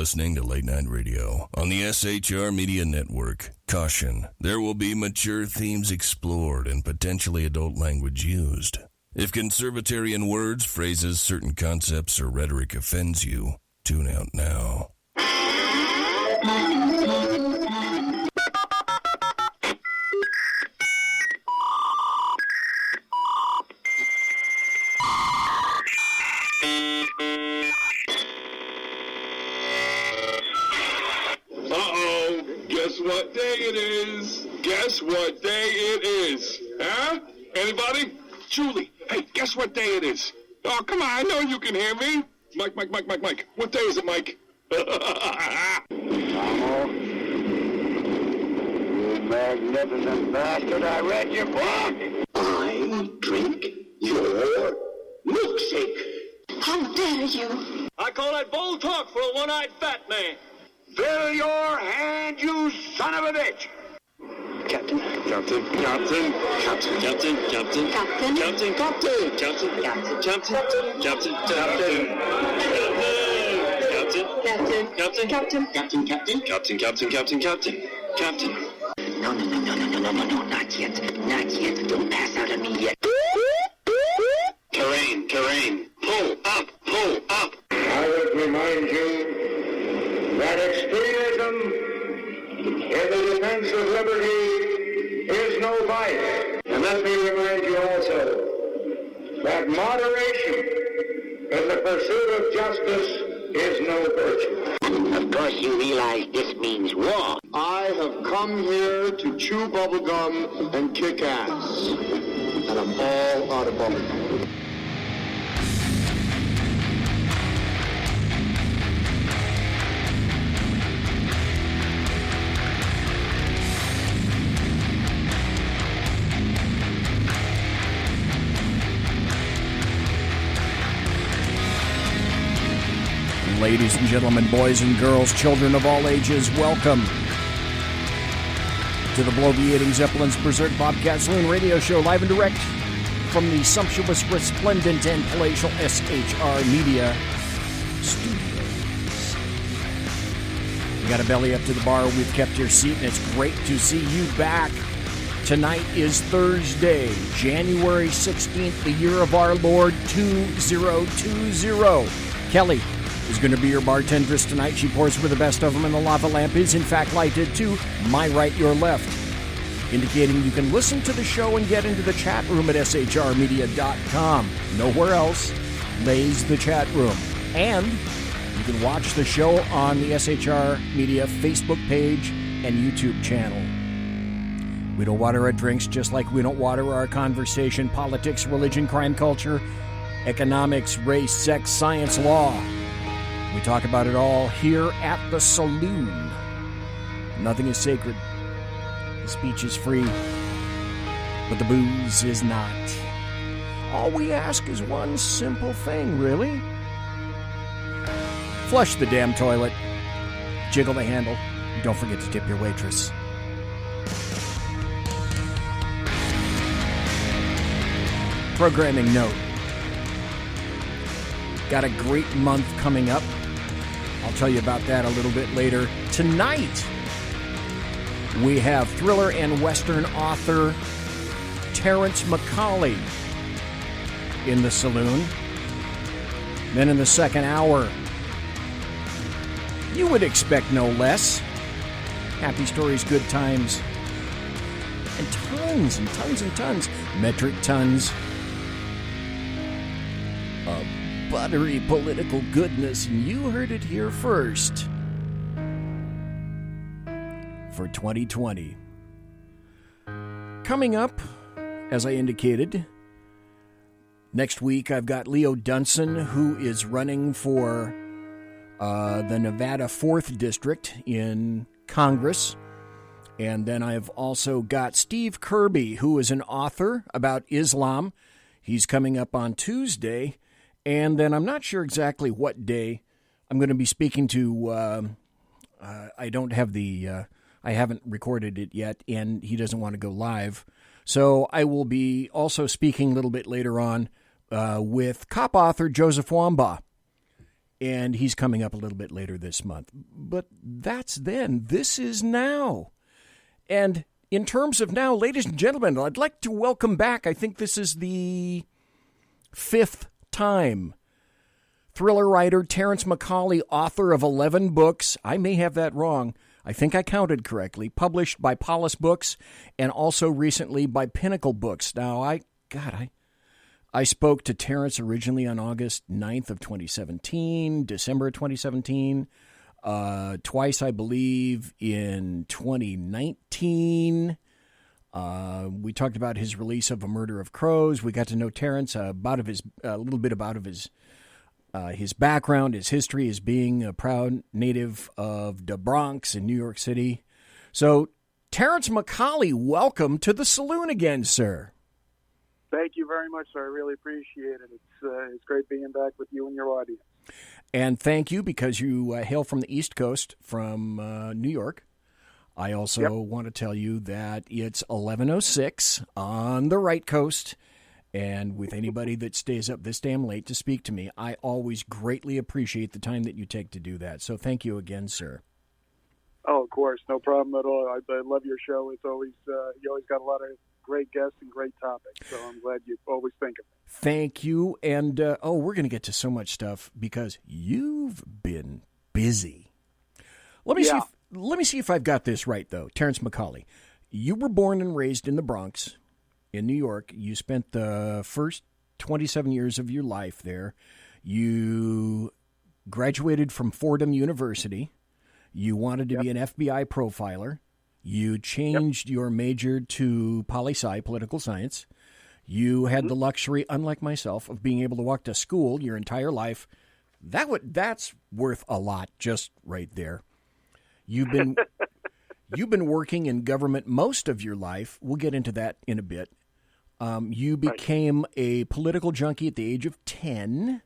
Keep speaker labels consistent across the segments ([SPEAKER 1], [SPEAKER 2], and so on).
[SPEAKER 1] listening to Late Night Radio on the SHR Media Network. Caution, there will be mature themes explored and potentially adult language used. If conservatarian words, phrases, certain concepts, or rhetoric offends you, tune out now.
[SPEAKER 2] Guess what day it is? Guess what day it is? Huh? Anybody? Julie, hey, guess what day it is? Oh, come on, I know you can hear me. Mike. What day is it, Mike?
[SPEAKER 3] Tomo, you magnificent bastard, I read your book. I drink your milkshake.
[SPEAKER 4] How dare you?
[SPEAKER 5] I call that bold talk for a one-eyed fat man.
[SPEAKER 3] Fill your hand, you son of a bitch!
[SPEAKER 4] Captain.
[SPEAKER 2] Captain.
[SPEAKER 4] Captain.
[SPEAKER 5] Captain.
[SPEAKER 4] Captain.
[SPEAKER 5] Captain.
[SPEAKER 4] Captain.
[SPEAKER 5] Captain.
[SPEAKER 4] Captain.
[SPEAKER 5] Captain. Captain.
[SPEAKER 4] Captain.
[SPEAKER 5] Captain. Captain.
[SPEAKER 4] No, not yet. Don't pass out on me yet.
[SPEAKER 2] Terrain. Pull up.
[SPEAKER 3] I would remind you that extremism in the defense of liberty is no vice. And let me remind you also that moderation in the pursuit of justice is no virtue.
[SPEAKER 4] Of course you realize this means war.
[SPEAKER 6] I have come here to chew bubblegum and kick ass. And I'm all out of bubblegum.
[SPEAKER 7] Ladies and gentlemen, boys and girls, children of all ages, welcome to the bloviating Zeppelin's Berserk Bobcat Saloon radio show, live and direct from the sumptuous, resplendent, and palatial SHR Media studios. You got a belly up to the bar, we've kept your seat, and it's great to see you back. Tonight is Thursday, January 16th, the year of our Lord 2020. Kelly is going to be your bartendress tonight. She pours for the best of them, and the lava lamp is in fact lighted to my right, your left, indicating you can listen to the show and get into the chat room at shrmedia.com. Nowhere else lays the chat room. And you can watch the show on the SHR Media Facebook page and YouTube channel. We don't water our drinks just like we don't water our conversation, politics, religion, crime, culture, economics, race, sex, science, law. We talk about it all here at the saloon. Nothing is sacred. The speech is free, but the booze is not. All we ask is one simple thing, really. Flush the damn toilet, jiggle the handle, and don't forget to tip your waitress. Programming note. Got a great month coming up. I'll tell you about that a little bit later. Tonight, we have thriller and Western author Terrence McCAULEY in the saloon. Then in the second hour, you would expect no less. Happy stories, good times, and tons and tons and tons, metric tons of buttery political goodness, and you heard it here first for 2020. Coming up, as I indicated, next week I've got Leo Dunson, who is running for the Nevada 4th District in Congress. And then I've also got Steve Kirby, who is an author about Islam. He's coming up on Tuesday. And then I'm not sure exactly what day I'm going to be speaking to. I don't have I haven't recorded it yet, and he doesn't want to go live. So I will be also speaking a little bit later on with cop author Joseph Wambaugh. and he's coming up a little bit later this month. But that's then. This is now. And in terms of now, ladies and gentlemen, I'd like to welcome back, I think this is the 5th time, thriller writer Terrence McCAULEY, author of 11 books. I may have that wrong. I think I counted correctly. Published by Paulus Books and also recently by Pinnacle Books. Now, I spoke to Terrence originally on August 9th of 2017, December 2017, twice, I believe, in 2019. We talked about his release of A Murder of Crows. We got to know Terrence a little bit about his background, his history as being a proud native of the Bronx in New York City. So, Terrence McCAULEY, welcome to the saloon again, sir.
[SPEAKER 8] Thank you very much, sir. I really appreciate it. It's great being back with you and your audience.
[SPEAKER 7] And thank you because you hail from the East Coast, from New York. I also want to tell you that it's 11:06 on the right coast. And with anybody that stays up this damn late to speak to me, I always greatly appreciate the time that you take to do that. So thank you again, sir.
[SPEAKER 8] Oh, of course. No problem at all. I love your show. It's always you always got a lot of great guests and great topics. So I'm glad you always think of it.
[SPEAKER 7] Thank you. And, we're going to get to so much stuff because you've been busy. Let me see if I've got this right, though. Terrence McCAULEY, you were born and raised in the Bronx in New York. You spent the first 27 years of your life there. You graduated from Fordham University. You wanted to be an FBI profiler. You changed your major to poli-sci, political science. You had the luxury, unlike myself, of being able to walk to school your entire life. That's worth a lot just right there. You've been working in government most of your life. We'll get into that in a bit. You became a political junkie at the age of 10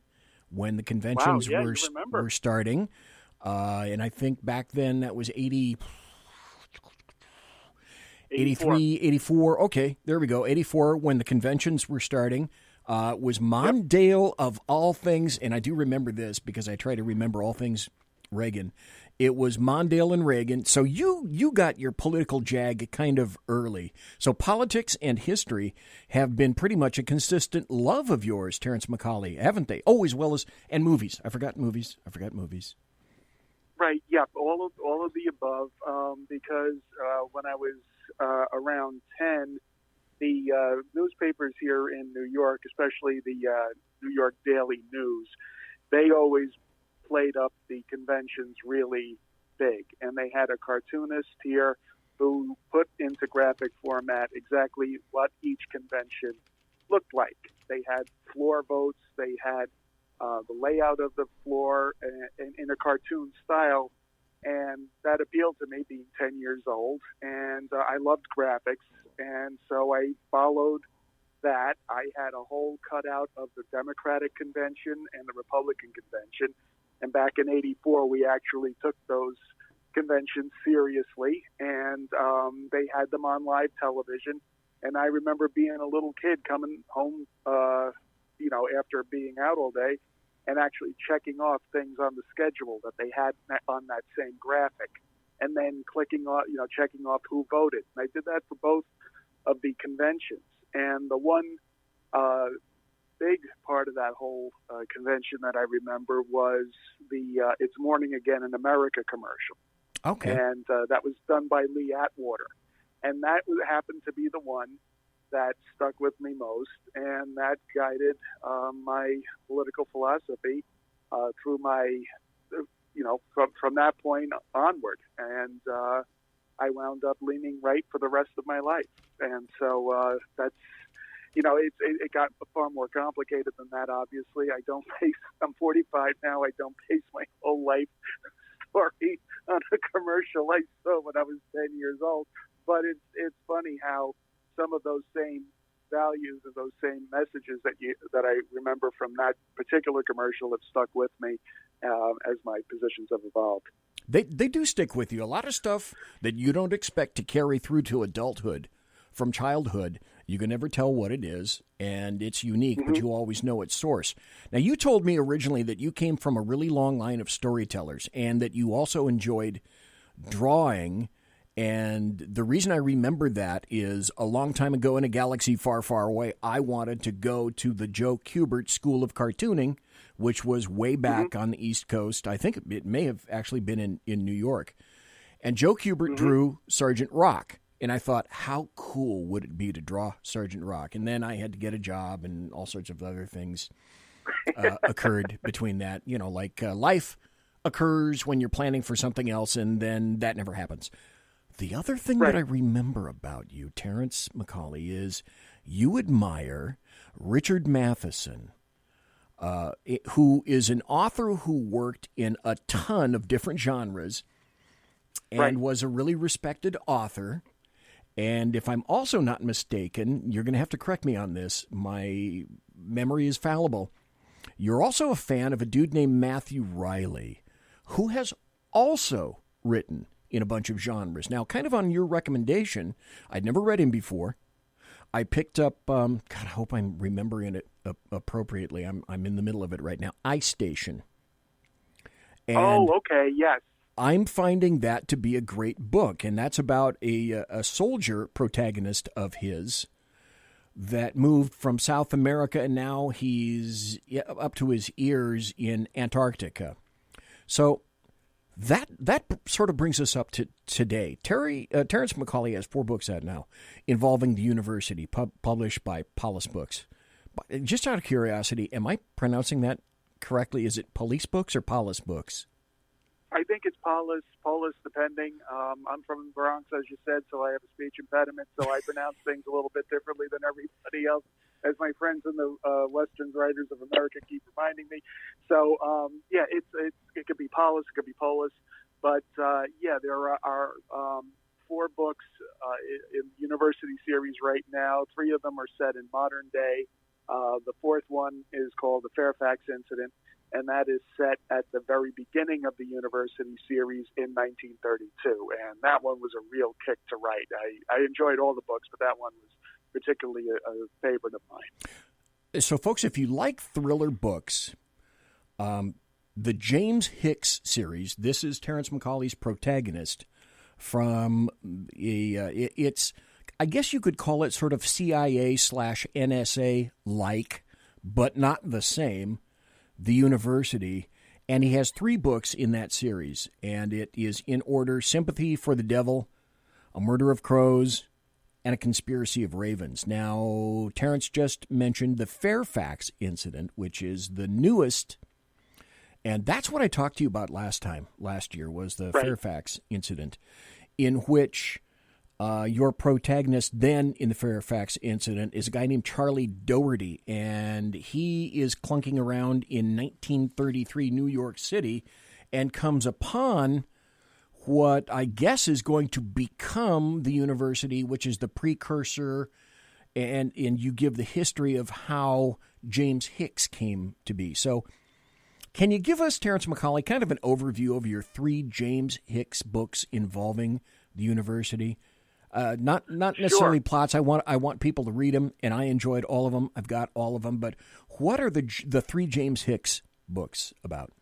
[SPEAKER 7] when the conventions were starting. And I think back then that was 83, 84. Okay, there we go. 84 when the conventions were starting. Was Mondale of all things, and I do remember this because I try to remember all things Reagan. It was Mondale and Reagan. So you got your political jag kind of early. So politics and history have been pretty much a consistent love of yours, Terrence McCAULEY, haven't they? Oh, as well as and movies. I forgot movies.
[SPEAKER 8] Right. Yep. All of the above. Because when I was around 10, the newspapers here in New York, especially the New York Daily News, they always played up the conventions really big. And they had a cartoonist here who put into graphic format exactly what each convention looked like. They had floor votes. They had the layout of the floor in a cartoon style. And that appealed to me being 10 years old. And I loved graphics. And so I followed that. I had a whole cutout of the Democratic convention and the Republican convention. And back in 84, we actually took those conventions seriously. And they had them on live television. And I remember being a little kid coming home, after being out all day, and actually checking off things on the schedule that they had on that same graphic, and then checking off who voted. And I did that for both of the conventions. And the one big part of that whole convention that I remember was the It's Morning Again in America commercial.
[SPEAKER 7] Okay.
[SPEAKER 8] And that was done by Lee Atwater. And that happened to be the one that stuck with me most, and that guided my political philosophy through my, from that point onward. And I wound up leaning right for the rest of my life. And so that's, it got far more complicated than that, obviously. I'm 45 now. I don't base my whole life story on a commercial I saw when I was 10 years old. But it's funny how some of those same values and those same messages that I remember from that particular commercial have stuck with me as my positions have evolved.
[SPEAKER 7] They do stick with you. A lot of stuff that you don't expect to carry through to adulthood from childhood, You can never tell what it is, and it's unique, but you always know its source. Now, you told me originally that you came from a really long line of storytellers and that you also enjoyed drawing. And the reason I remember that is a long time ago in a galaxy far, far away, I wanted to go to the Joe Kubert School of Cartooning, which was way back on the East Coast. I think it may have actually been in New York. And Joe Kubert drew Sergeant Rock. And I thought, how cool would it be to draw Sergeant Rock? And then I had to get a job and all sorts of other things occurred between that. You know, like life occurs when you're planning for something else, and then that never happens. The other thing that I remember about you, Terrence McCAULEY, is you admire Richard Matheson, who is an author who worked in a ton of different genres and was a really respected author. And if I'm also not mistaken, you're going to have to correct me on this. My memory is fallible. You're also a fan of a dude named Matthew Riley, who has also written in a bunch of genres. Now, kind of on your recommendation, I'd never read him before. I picked up, God, I hope I'm remembering it appropriately. I'm in the middle of it right now. Ice Station. And
[SPEAKER 8] okay, yes.
[SPEAKER 7] I'm finding that to be a great book, and that's about a soldier protagonist of his that moved from South America, and now he's up to his ears in Antarctica. So that sort of brings us up to today. Terrence McCAULEY has 4 books out now involving the university, published by Paulus Books. Just out of curiosity, am I pronouncing that correctly? Is it Police Books or Paulus Books?
[SPEAKER 8] I think it's Paulus, depending. I'm from the Bronx, as you said, so I have a speech impediment, so I pronounce things a little bit differently than everybody else, as my friends in the Western Writers of America keep reminding me. So, it could be Paulus, it could be Polis, but, there are 4 books in the university series right now. 3 of them are set in modern day. The 4th one is called The Fairfax Incident, and that is set at the very beginning of the university series in 1932. And that one was a real kick to write. I enjoyed all the books, but that one was particularly a favorite of mine.
[SPEAKER 7] So, folks, if you like thriller books, the James Hicks series, this is Terrence McCAULEY's protagonist from it's, I guess you could call it sort of CIA/NSA-like, but not the same, the university, and he has 3 books in that series, and it is in order: Sympathy for the Devil, A Murder of Crows, and A Conspiracy of Ravens. Now, Terrence just mentioned the Fairfax Incident, which is the newest, and that's what I talked to you about last year, was the Fairfax Incident, in which your protagonist then in the Fairfax Incident is a guy named Charlie Doherty, and he is clunking around in 1933 New York City and comes upon what I guess is going to become the university, which is the precursor, and you give the history of how James Hicks came to be. So can you give us, Terrence McCAULEY, kind of an overview of your 3 James Hicks books involving the university? Not necessarily plots. I want people to read them, and I enjoyed all of them. I've got all of them. But what are the 3 James Hicks books about?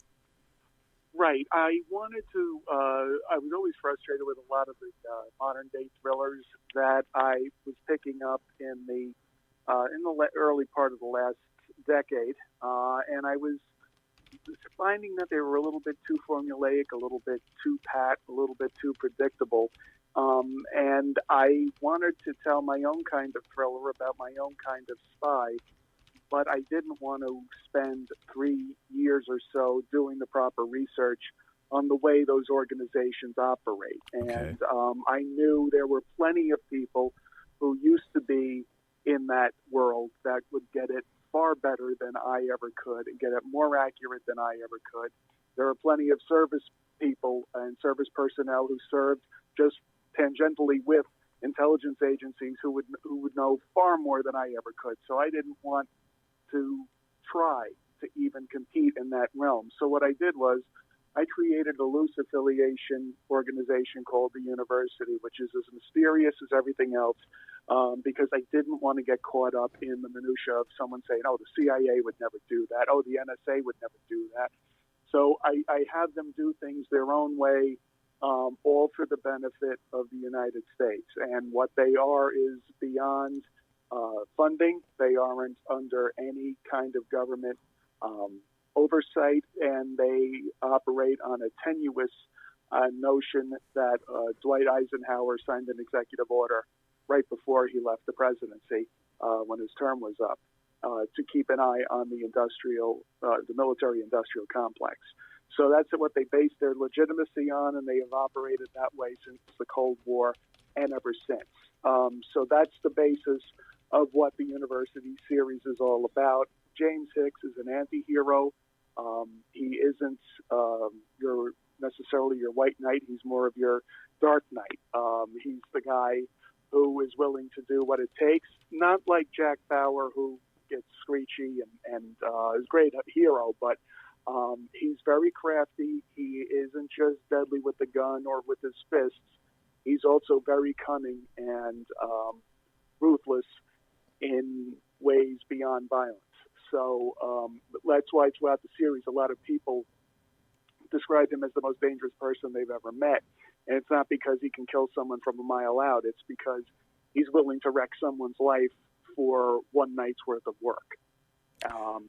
[SPEAKER 8] Right. I wanted to. I was always frustrated with a lot of the modern day thrillers that I was picking up in the early part of the last decade, and I was finding that they were a little bit too formulaic, a little bit too pat, a little bit too predictable. And I wanted to tell my own kind of thriller about my own kind of spy, but I didn't want to spend 3 years or so doing the proper research on the way those organizations operate. And I knew there were plenty of people who used to be in that world that would get it far better than I ever could and get it more accurate than I ever could. There are plenty of service people and service personnel who served just tangentially with intelligence agencies who would know far more than I ever could. So I didn't want to try to even compete in that realm. So what I did was I created a loose affiliation organization called the University, which is as mysterious as everything else, because I didn't want to get caught up in the minutia of someone saying, oh, the CIA would never do that. Oh, the NSA would never do that. So I have them do things their own way, all for the benefit of the United States. And what they are is beyond funding. They aren't under any kind of government oversight, and they operate on a tenuous notion that Dwight Eisenhower signed an executive order right before he left the presidency when his term was up to keep an eye on the military-industrial complex. So that's what they base their legitimacy on, and they have operated that way since the Cold War and ever since. So that's the basis of what the University series is all about. James Hicks is an anti-hero. He isn't necessarily your white knight. He's more of your dark knight. He's the guy who is willing to do what it takes, not like Jack Bauer, who gets screechy and is a great hero, but he's very crafty. He isn't just deadly with the gun or with his fists. He's also very cunning and ruthless in ways beyond violence. So that's why throughout the series, a lot of people describe him as the most dangerous person they've ever met. And it's not because he can kill someone from a mile out. It's because he's willing to wreck someone's life for one night's worth of work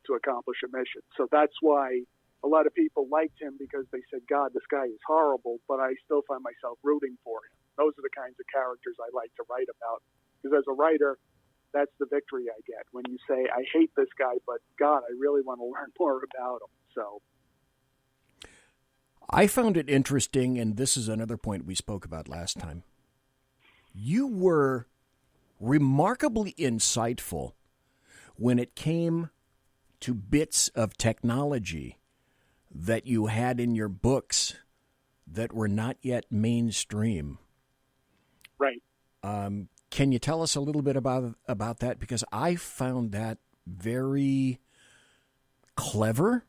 [SPEAKER 8] to accomplish a mission. So that's why a lot of people liked him, because they said, God, this guy is horrible, but I still find myself rooting for him. Those are the kinds of characters I like to write about, because as a writer, that's the victory I get when you say, I hate this guy, but God, I really want to learn more about him. So
[SPEAKER 7] I found it interesting, and this is another point we spoke about last time. You were remarkably insightful when it came to bits of technology that you had in your books that were not yet mainstream.
[SPEAKER 8] Right.
[SPEAKER 7] Can you tell us a little bit about that? Because I found that very clever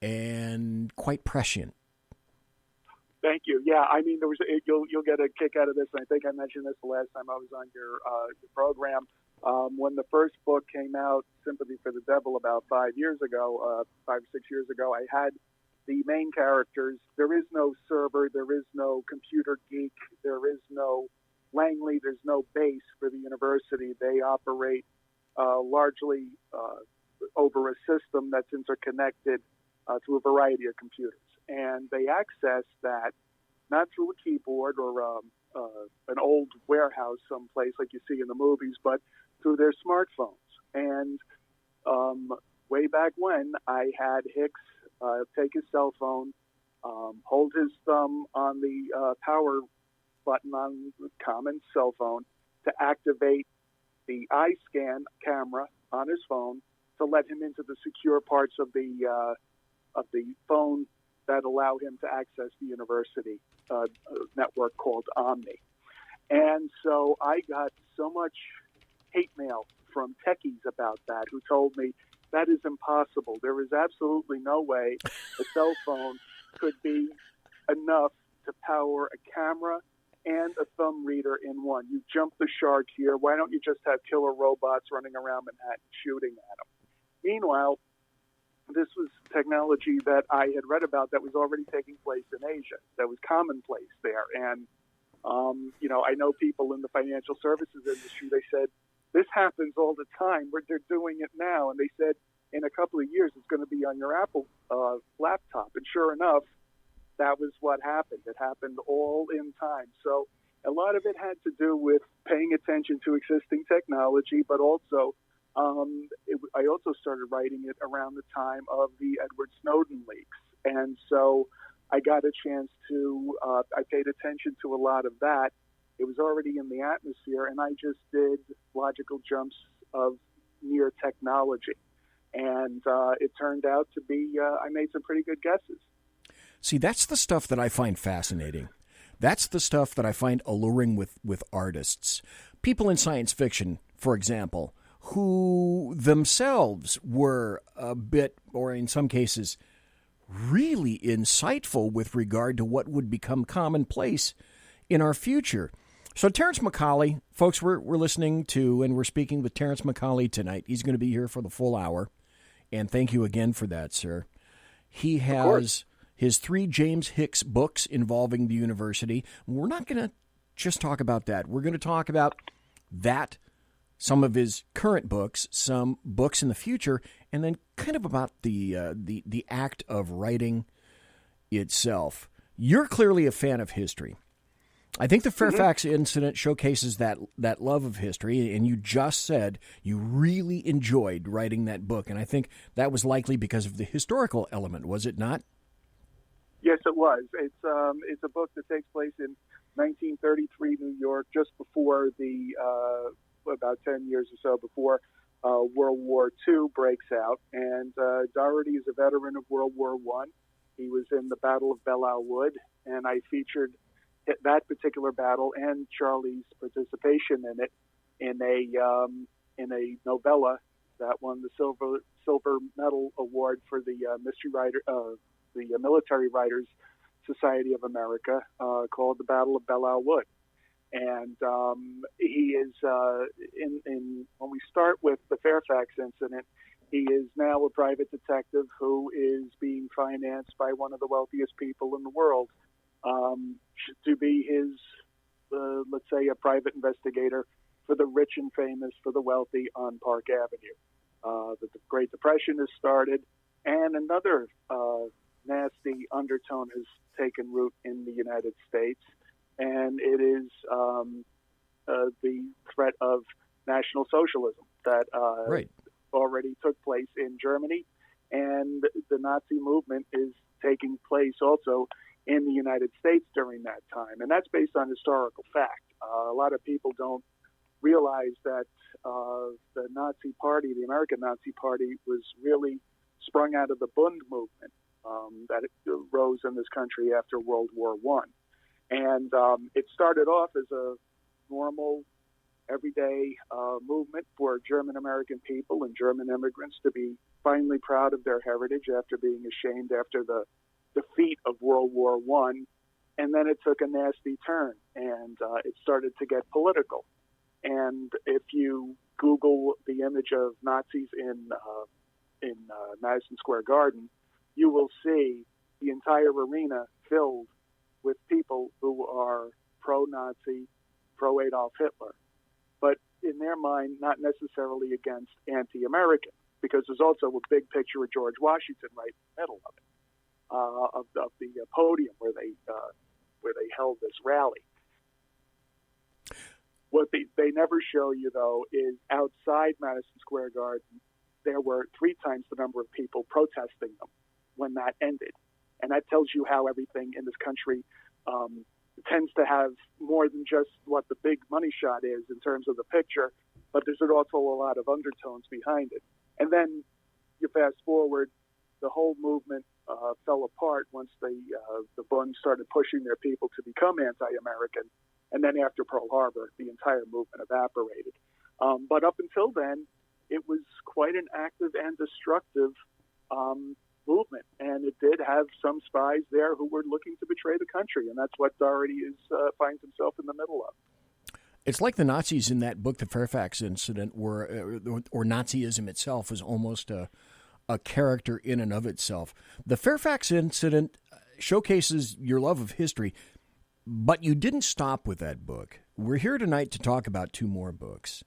[SPEAKER 7] and quite prescient.
[SPEAKER 8] Thank you. Yeah, I mean, you'll get a kick out of this. And I think I mentioned this the last time I was on your program. When the first book came out, Sympathy for the Devil, about 5 or 6 years ago, I had the main characters. There is no server. There is no computer geek. There is no Langley. There's no base for the university. They operate largely over a system that's interconnected to a variety of computers. And they access that not through a keyboard or an old warehouse someplace like you see in the movies, but through their smartphones. And way back when, I had Hicks take his cell phone, hold his thumb on the power button on the common cell phone to activate the eye scan camera on his phone to let him into the secure parts of the phone that allow him to access the university network called Omni. And so I got so much hate mail from techies about that, who told me that is impossible. There is absolutely no way a cell phone could be enough to power a camera and a thumb reader in one. You jumped the shark here. Why don't you just have killer robots running around Manhattan shooting at them? Meanwhile, this was technology that I had read about that was already taking place in Asia, that was commonplace there. And, I know people in the financial services industry, they said, this happens all the time. They're doing it now. And they said, in a couple of years, it's going to be on your Apple laptop. And sure enough, that was what happened. It happened all in time. So a lot of it had to do with paying attention to existing technology, but also I also started writing it around the time of the Edward Snowden leaks. And so I got a chance to, I paid attention to a lot of that. It was already in the atmosphere, and I just did logical jumps of near technology. And it turned out to be, I made some pretty good guesses.
[SPEAKER 7] See, that's the stuff that I find fascinating. That's the stuff that I find alluring with artists. People in science fiction, for example, who themselves were a bit, or in some cases, really insightful with regard to what would become commonplace in our future. So Terrence McCAULEY, folks, we're listening to and we're speaking with Terrence McCAULEY tonight. He's going to be here for the full hour, and thank you again for that, sir. He has his 3 James Hicks books involving the university. We're not going to just talk about that. We're going to talk about that, some of his current books, some books in the future, and then kind of about the act of writing itself. You're clearly a fan of history. I think the Fairfax incident showcases that love of history, and you just said you really enjoyed writing that book, and I think that was likely because of the historical element, was it not?
[SPEAKER 8] Yes, it was. It's a book that takes place in 1933 New York, just before about 10 years or so before World War II breaks out, and Doherty is a veteran of World War I. He was in the Battle of Belle Isle Wood, and I featured that particular battle and Charlie's participation in it in a novella that won the Silver Medal Award for the the Military Writers Society of America, called The Battle of Belle Isle Wood. And he is when we start with the Fairfax incident, he is now a private detective who is being financed by one of the wealthiest people in the world to be his, let's say, a private investigator for the rich and famous, for the wealthy on Park Avenue. The Great Depression has started, and another nasty undertone has taken root in the United States, and it is the threat of National Socialism that already took place in Germany, and the Nazi movement is taking place also in the United States during that time. And that's based on historical fact. A lot of people don't realize that the Nazi Party, the American Nazi Party, was really sprung out of the Bund movement that rose in this country after World War I. And it started off as a normal, everyday movement for German-American people and German immigrants to be finally proud of their heritage after being ashamed after the defeat of World War I. And then it took a nasty turn, and it started to get political. And if you Google the image of Nazis in Madison Square Garden, you will see the entire arena filled with people who are pro-Nazi, pro-Adolf Hitler, but in their mind, not necessarily against anti-American, because there's also a big picture of George Washington right in the middle of it, of the podium where they held this rally. What they never show you, though, is outside Madison Square Garden, there were 3 times the number of people protesting them when that ended. And that tells you how everything in this country tends to have more than just what the big money shot is in terms of the picture, but there's also a lot of undertones behind it. And then you fast forward, the whole movement fell apart once the Bund started pushing their people to become anti-American. And then after Pearl Harbor, the entire movement evaporated. But up until then, it was quite an active and destructive movement, and it did have some spies there who were looking to betray the country, and that's what Doherty finds himself in the middle of.
[SPEAKER 7] It's like the Nazis in that book, The Fairfax Incident, or Nazism itself is almost a character in and of itself. The Fairfax Incident showcases your love of history, but you didn't stop with that book. We're here tonight to talk about 2 more books.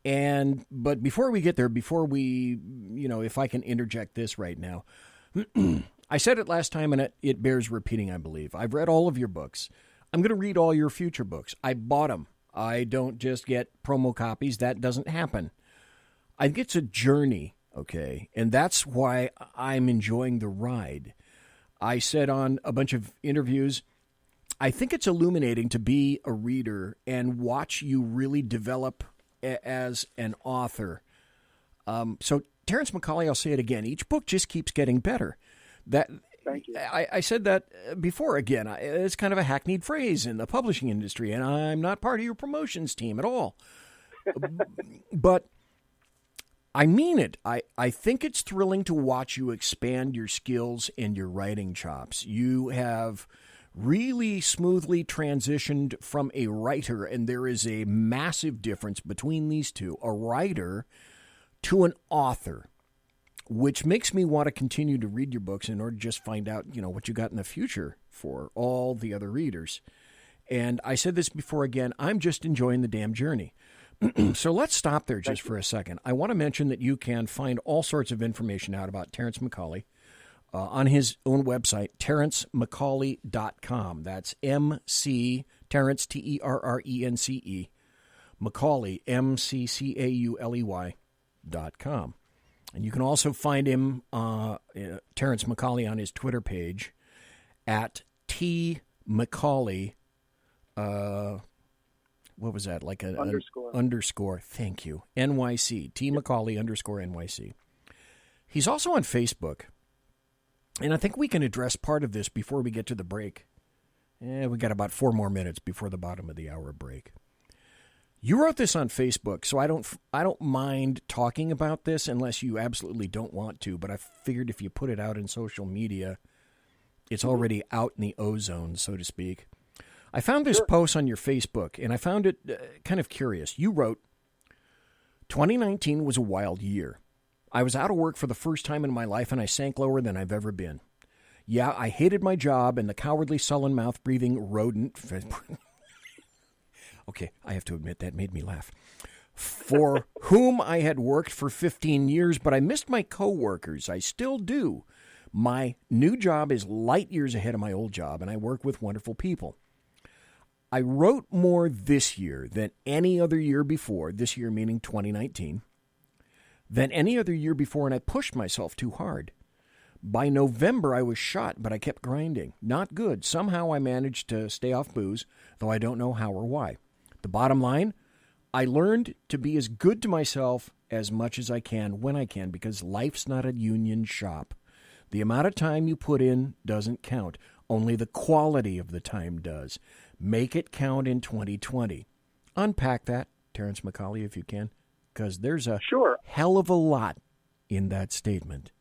[SPEAKER 7] But before we get there, if I can interject this right now, I said it last time, and it bears repeating, I believe. I've read all of your books. I'm going to read all your future books. I bought them. I don't just get promo copies. That doesn't happen. I think it's a journey, okay? And that's why I'm enjoying the ride. I said on a bunch of interviews, I think it's illuminating to be a reader and watch you really develop as an author. So Terrence McCAULEY, I'll say it again, each book just keeps getting better.
[SPEAKER 8] Thank you.
[SPEAKER 7] I said that before. Again, it's kind of a hackneyed phrase in the publishing industry, and I'm not part of your promotions team at all. But I mean it. I think it's thrilling to watch you expand your skills and your writing chops. You have really smoothly transitioned from a writer, and there is a massive difference between these two, a writer to an author, which makes me want to continue to read your books in order to just find out, what you got in the future for all the other readers. And I said this before again, I'm just enjoying the damn journey. So let's stop there just for a second. I want to mention that you can find all sorts of information out about Terrence McCAULEY on his own website, TERRENCEMccauley.com. That's M-C, Terrence, T-E-R-R-E-N-C-E, McCAULEY, M-C-C-A-U-L-E-Y.com. And you can also find him, Terrence McCAULEY, on his Twitter page at T. McCAULEY, what was that? Like underscore. Thank you. NYC. T. McCAULEY _NYC. He's also on Facebook. And I think we can address part of this before we get to the break. We got about 4 more minutes before the bottom of the hour break. You wrote this on Facebook, so I don't mind talking about this unless you absolutely don't want to, but I figured if you put it out in social media, it's already out in the ozone, so to speak. I found this post on your Facebook, and I found it kind of curious. You wrote, 2019 was a wild year. I was out of work for the first time in my life, and I sank lower than I've ever been. Yeah, I hated my job and the cowardly, sullen, mouth-breathing rodent. Okay, I have to admit that made me laugh. For whom I had worked for 15 years, but I missed my coworkers. I still do. My new job is light years ahead of my old job, and I work with wonderful people. I wrote more this year than any other year before, this year meaning 2019, than any other year before, and I pushed myself too hard. By November, I was shot, but I kept grinding. Not good. Somehow I managed to stay off booze, though I don't know how or why. The bottom line, I learned to be as good to myself as much as I can when I can, because life's not a union shop. The amount of time you put in doesn't count. Only the quality of the time does. Make it count in 2020. Unpack that, Terrence McCAULEY, if you can, because there's a hell of a lot in that statement.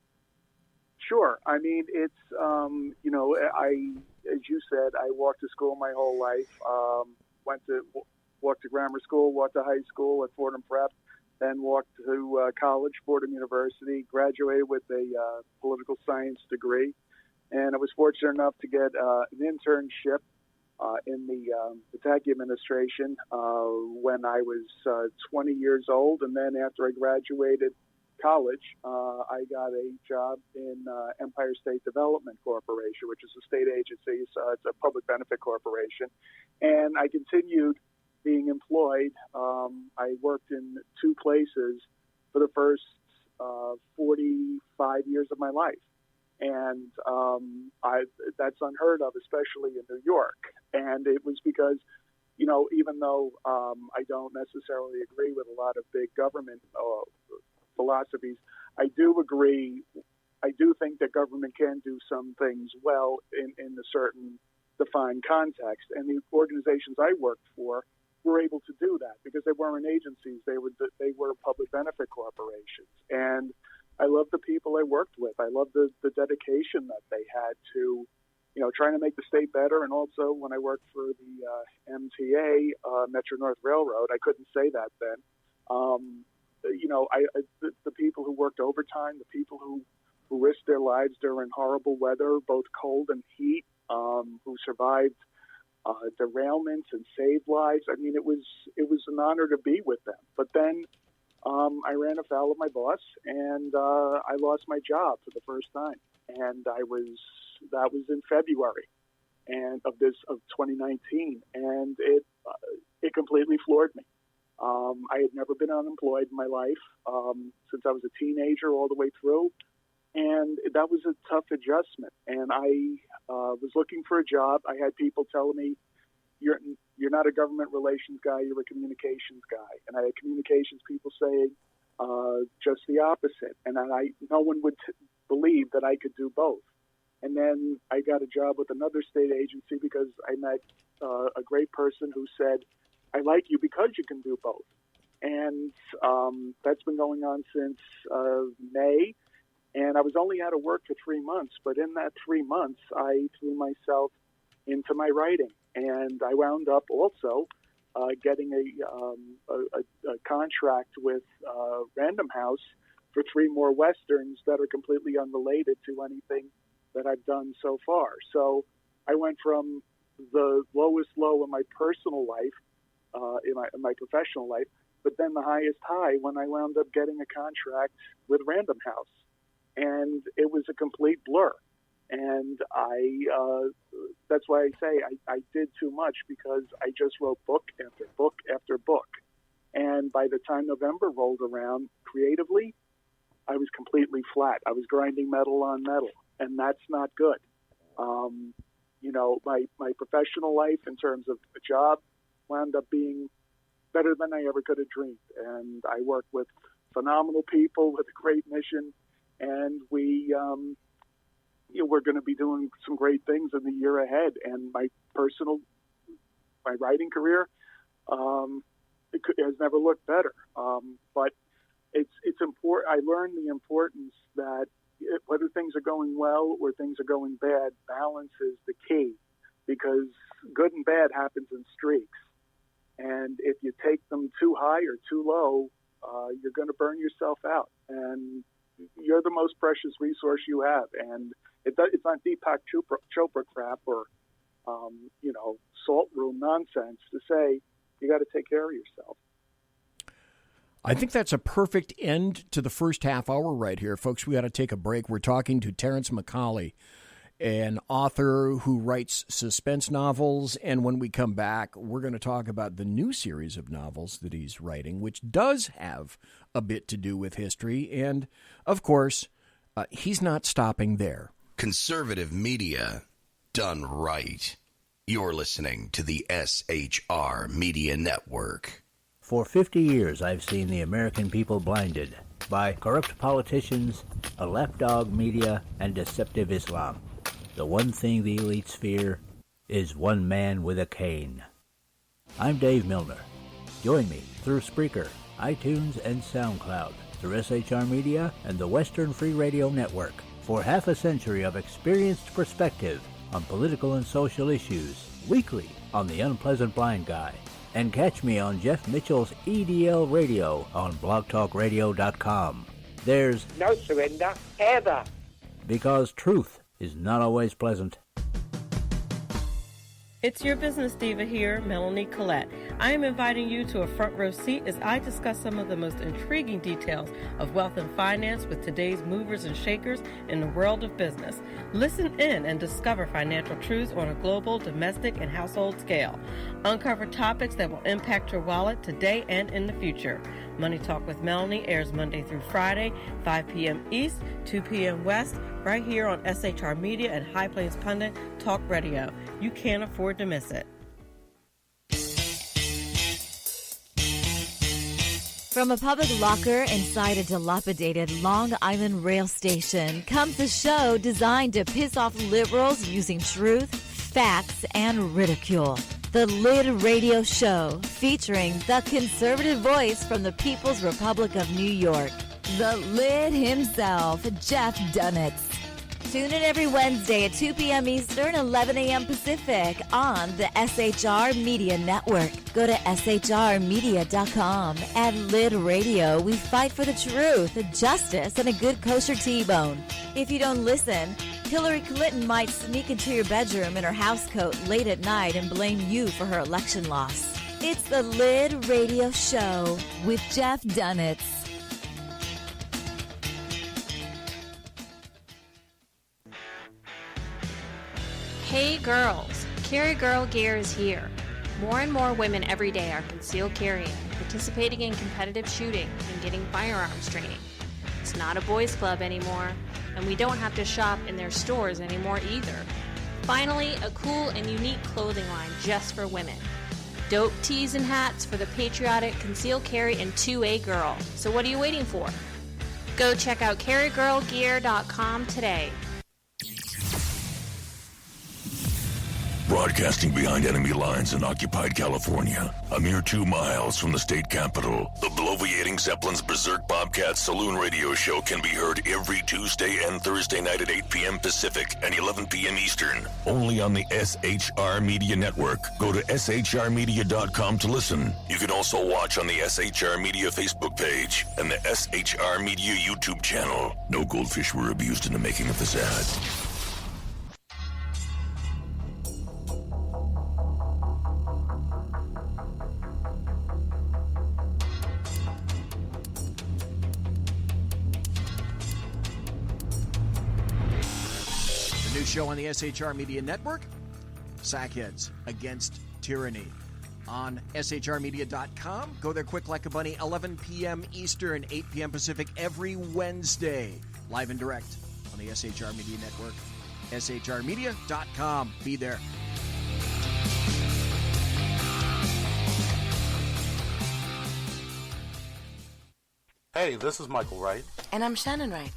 [SPEAKER 8] Sure. I mean, it's, as you said, I walked to school my whole life, walked to grammar school, walked to high school at Fordham Prep, then walked to college, Fordham University, graduated with a political science degree, and I was fortunate enough to get an internship in the tech administration when I was 20 years old, and then after I graduated college, I got a job in Empire State Development Corporation, which is a state agency, so it's a public benefit corporation, and I continued being employed. I worked in 2 places for the first 45 years of my life. And that's unheard of, especially in New York. And it was because, even though I don't necessarily agree with a lot of big government philosophies, I do think that government can do some things well in a certain defined context. And the organizations I worked for were able to do that because they weren't agencies. They were public benefit corporations. And I love the people I worked with. I love the dedication that they had to, trying to make the state better. And also when I worked for the MTA, Metro North Railroad, I couldn't say that then. The people who worked overtime, the people who risked their lives during horrible weather, both cold and heat, who survived derailments and saved lives. I mean, it was an honor to be with them. But then I ran afoul of my boss, and I lost my job for the first time. And that was in February of 2019, and it completely floored me. I had never been unemployed in my life since I was a teenager all the way through, and that was a tough adjustment. And I was looking for a job. I had people telling me, you're not a government relations guy, you're a communications guy. And I had communications people saying just the opposite. And no one would believe that I could do both. And then I got a job with another state agency because I met a great person who said, I like you because you can do both. And that's been going on since May. And I was only out of work for 3 months, but in that 3 months, I threw myself into my writing. And I wound up also getting a contract with Random House for 3 more Westerns that are completely unrelated to anything that I've done so far. So I went from the lowest low in my personal life, in my professional life, but then the highest high when I wound up getting a contract with Random House. And it was a complete blur. And that's why I say I did too much, because I just wrote book after book after book. And by the time November rolled around, creatively, I was completely flat. I was grinding metal on metal, and that's not good. My professional life in terms of a job wound up being better than I ever could have dreamed. And I work with phenomenal people with a great mission, and we're going to be doing some great things in the year ahead. And my writing career, has never looked better. But it's important. I learned the importance that whether things are going well or things are going bad, balance is the key, because good and bad happens in streaks. And if you take them too high or too low, you're going to burn yourself out. And you're the most precious resource you have. And it's not Deepak Chopra crap or, salt room nonsense to say you got to take care of yourself.
[SPEAKER 7] I think that's a perfect end to the first half hour right here. Folks, we got to take a break. We're talking to Terrence McCAULEY, an author who writes suspense novels. And when we come back, we're going to talk about the new series of novels that he's writing, which does have a bit to do with history. And, of course, he's not stopping there.
[SPEAKER 9] Conservative media done right. You're listening to the SHR Media Network.
[SPEAKER 10] For 50 years, I've seen the American people blinded by corrupt politicians, a lapdog media, and deceptive Islam. The one thing the elites fear is one man with a cane. I'm Dave Milner. Join me through Spreaker, iTunes, and SoundCloud, through SHR Media and the Western Free Radio Network, for half a century of experienced perspective on political and social issues, weekly on The Unpleasant Blind Guy. And catch me on Jeff Mitchell's EDL Radio on blogtalkradio.com. There's
[SPEAKER 11] no surrender, ever.
[SPEAKER 10] Because truth is not always pleasant.
[SPEAKER 12] It's your business diva here, Melanie Collette. I am inviting you to a front row seat as I discuss some of the most intriguing details of wealth and finance with today's movers and shakers in the world of business. Listen in and discover financial truths on a global, domestic, and household scale. Uncover topics that will impact your wallet today and in the future. Money Talk with Melanie airs Monday through Friday, 5 p.m. East, 2 p.m. West, right here on SHR Media and High Plains Pundit Talk Radio. You can't afford to miss it.
[SPEAKER 13] From a public locker inside a dilapidated Long Island rail station comes a show designed to piss off liberals using truth, facts, and ridicule. The Lid Radio Show, featuring the conservative voice from the People's Republic of New York, the Lid himself, Jeff Dunitz. Tune in every Wednesday at 2 p.m. Eastern, 11 a.m. Pacific on the SHR Media Network. Go to shrmedia.com. At Lid Radio, we fight for the truth, justice, and a good kosher T-bone. If you don't listen, Hillary Clinton might sneak into your bedroom in her housecoat late at night and blame you for her election loss. It's the Lid Radio Show with Jeff Dunitz.
[SPEAKER 14] Hey girls, Carry Girl Gear is here. More and more women every day are concealed carrying, participating in competitive shooting, and getting firearms training. It's not a boys' club anymore, and we don't have to shop in their stores anymore either. Finally, a cool and unique clothing line just for women. Dope tees and hats for the patriotic concealed carry and 2A girl. So what are you waiting for? Go check out carrygirlgear.com today.
[SPEAKER 15] Broadcasting behind enemy lines in occupied California, a mere 2 miles from the state capital, the bloviating Zeppelin's Berserk Bobcat Saloon radio show can be heard every Tuesday and Thursday night at 8 p.m. Pacific and 11 p.m. Eastern. Only on the SHR Media Network. Go to shrmedia.com to listen. You can also watch on the SHR Media Facebook page and the SHR Media YouTube channel. No goldfish were abused in the making of this ad.
[SPEAKER 7] New show on the SHR Media Network, Sackheads Against Tyranny. On shrmedia.com. Go there quick like a bunny, 11 p.m. Eastern, 8 p.m. Pacific, every Wednesday. Live and direct on the SHR Media Network. shrmedia.com. Be there.
[SPEAKER 16] Hey, this is Michael Wright.
[SPEAKER 17] And I'm Shannon Wright.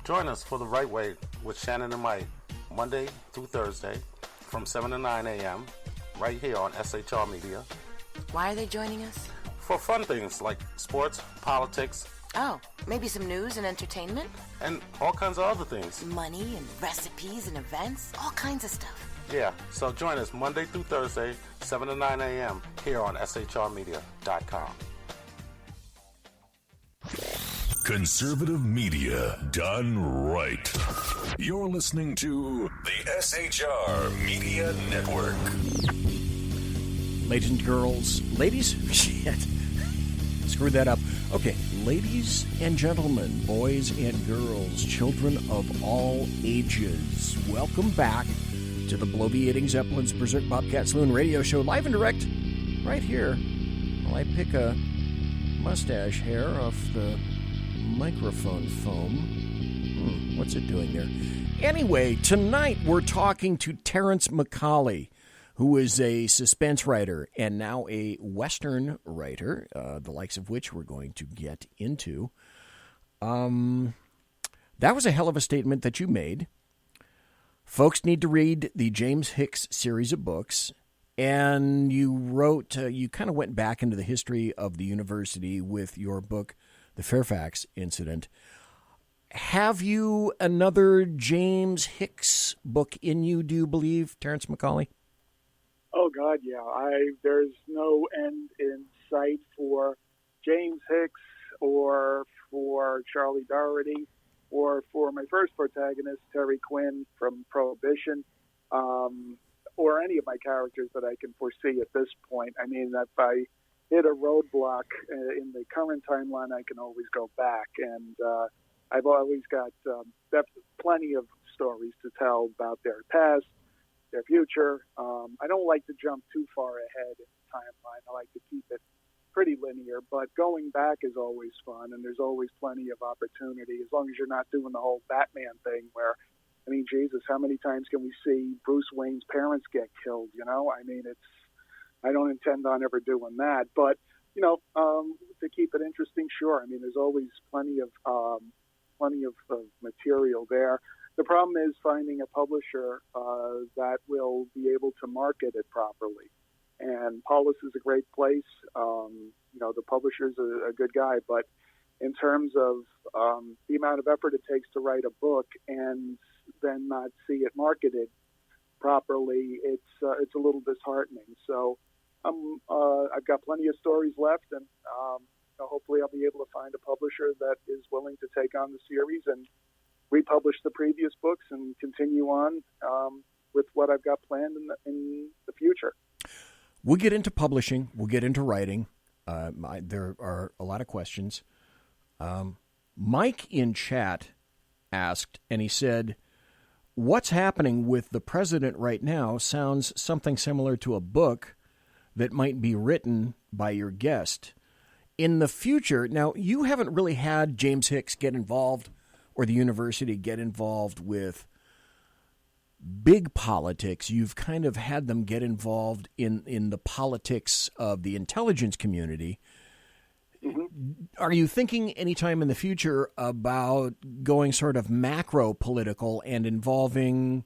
[SPEAKER 16] Join us for The Right Way with Shannon and Mike, Monday through Thursday from 7 to 9 a.m. right here on SHR Media.
[SPEAKER 17] Why are they joining us?
[SPEAKER 16] For fun things like sports, politics.
[SPEAKER 17] Oh, maybe some news and entertainment?
[SPEAKER 16] And all kinds of other things.
[SPEAKER 17] Money and recipes and events, all kinds of stuff.
[SPEAKER 16] Yeah, so join us Monday through Thursday, 7 to 9 a.m. here on shrmedia.com.
[SPEAKER 15] Conservative media done right. You're listening to the SHR Media Network.
[SPEAKER 7] Ladies and girls, ladies, shit, screwed that up. Okay, ladies and gentlemen, boys and girls, children of all ages, welcome back to the bloviating Zeppelin's Berserk Bobcat Saloon radio show, live and direct, right here, while I pick a mustache hair off the microphone foam. What's it doing there? Anyway, tonight we're talking to Terrence McCAULEY, who is a suspense writer and now a Western writer, the likes of which we're going to get into. That was a hell of a statement that you made. Folks need to read the James Hicks series of books, and you wrote, you kind of went back into the history of the university with your book, The Fairfax Incident. Have you another James Hicks book in you, do you believe, Terrence McCAULEY?
[SPEAKER 8] Oh, God, yeah. There's no end in sight for James Hicks or for Charlie Doherty or for my first protagonist, Terry Quinn from Prohibition, or any of my characters that I can foresee at this point. I mean, if I hit a roadblock in the current timeline, I can always go back. And I've always got plenty of stories to tell about their past, their future. I don't like to jump too far ahead in the timeline. I like to keep it pretty linear, but going back is always fun, and there's always plenty of opportunity, as long as you're not doing the whole Batman thing where, I mean, Jesus, how many times can we see Bruce Wayne's parents get killed, you know? I mean, I don't intend on ever doing that, but, you know, to keep it interesting, sure. I mean, there's always plenty of material there. The problem is finding a publisher that will be able to market it properly. And Paulus is a great place. You know, the publisher's a good guy, but in terms of the amount of effort it takes to write a book and then not see it marketed properly, it's a little disheartening. So I've got plenty of stories left, and hopefully I'll be able to find a publisher that is willing to take on the series and republish the previous books and continue on with what I've got planned in the future.
[SPEAKER 7] We'll get into publishing. We'll get into writing. There are a lot of questions. Mike in chat asked, and he said, what's happening with the president right now sounds something similar to a book that might be written by your guest. In the future, now, you haven't really had James Hicks get involved or the university get involved with big politics. You've kind of had them get involved in the politics of the intelligence community. Mm-hmm. Are you thinking anytime in the future about going sort of macro political and involving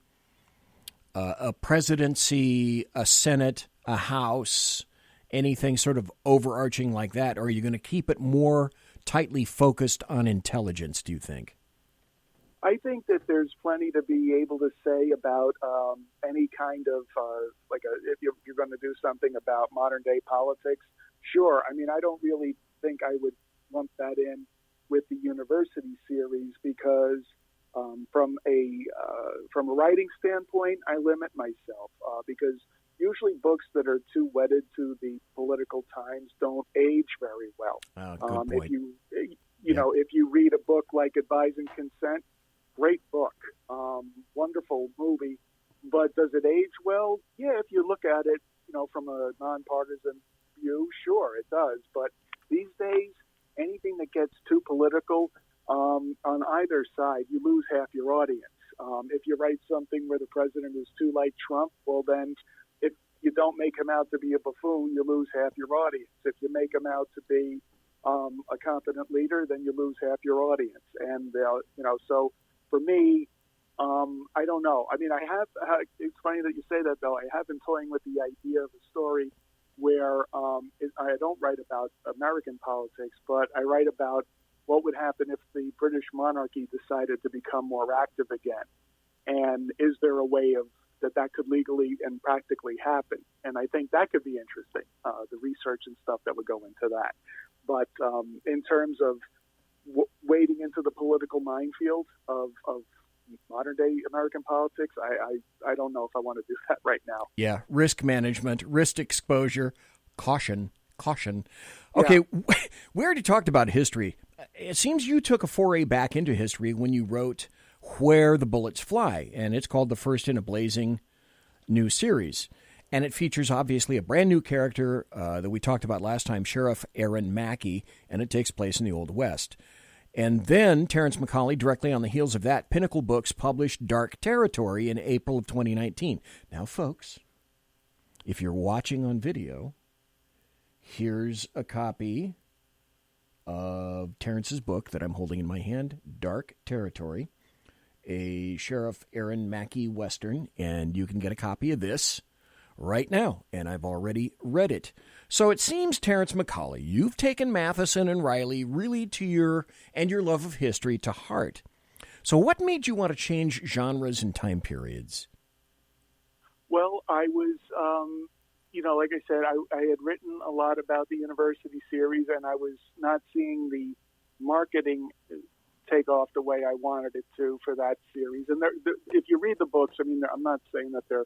[SPEAKER 7] a presidency, a Senate, a House, anything sort of overarching like that? Or are you going to keep it more tightly focused on intelligence, do you think?
[SPEAKER 8] I think that there's plenty to be able to say about any kind of, if you're going to do something about modern day politics, sure. I mean, I don't really think I would lump that in with the university series because from a writing standpoint, I limit myself because usually books that are too wedded to the political times don't age very well.
[SPEAKER 7] Good point.
[SPEAKER 8] If you read a book like Advise and Consent, great book, wonderful movie, but does it age well? Yeah, if you look at it, from a nonpartisan view, sure, it does. But these days, anything that gets too political on either side, you lose half your audience. If you write something where the president is too like Trump, well, then if you don't make him out to be a buffoon, you lose half your audience. If you make him out to be a competent leader, then you lose half your audience. And, so for me, I don't know. I mean, it's funny that you say that, though. I have been toying with the idea of a story where I don't write about American politics, but I write about what would happen if the British monarchy decided to become more active again. And is there a way of that could legally and practically happen? And I think that could be interesting, the research and stuff that would go into that. But in terms of wading into the political minefield of modern-day American politics, I don't know if I want to do that right now.
[SPEAKER 7] Yeah, risk management, risk exposure, caution. Okay, yeah. We already talked about history. It seems you took a foray back into history when you wrote Where the Bullets Fly, and it's called the first in a blazing new series. And it features, obviously, a brand new character that we talked about last time, Sheriff Aaron Mackey, and it takes place in the Old West. And then Terrence McCAULEY, directly on the heels of that, Pinnacle Books published Dark Territory in April of 2019. Now, folks, if you're watching on video, here's a copy of Terrence's book that I'm holding in my hand, Dark Territory, a Sheriff Aaron Mackey Western, and you can get a copy of this right now, and I've already read it. So it seems, Terrence McCAULEY, you've taken Matheson and Riley really to your love of history to heart. So what made you want to change genres and time periods?
[SPEAKER 8] Well, I was, like I said, I had written a lot about the university series, and I was not seeing the marketing take off the way I wanted it to for that series. And if you read the books, I mean, I'm not saying that they're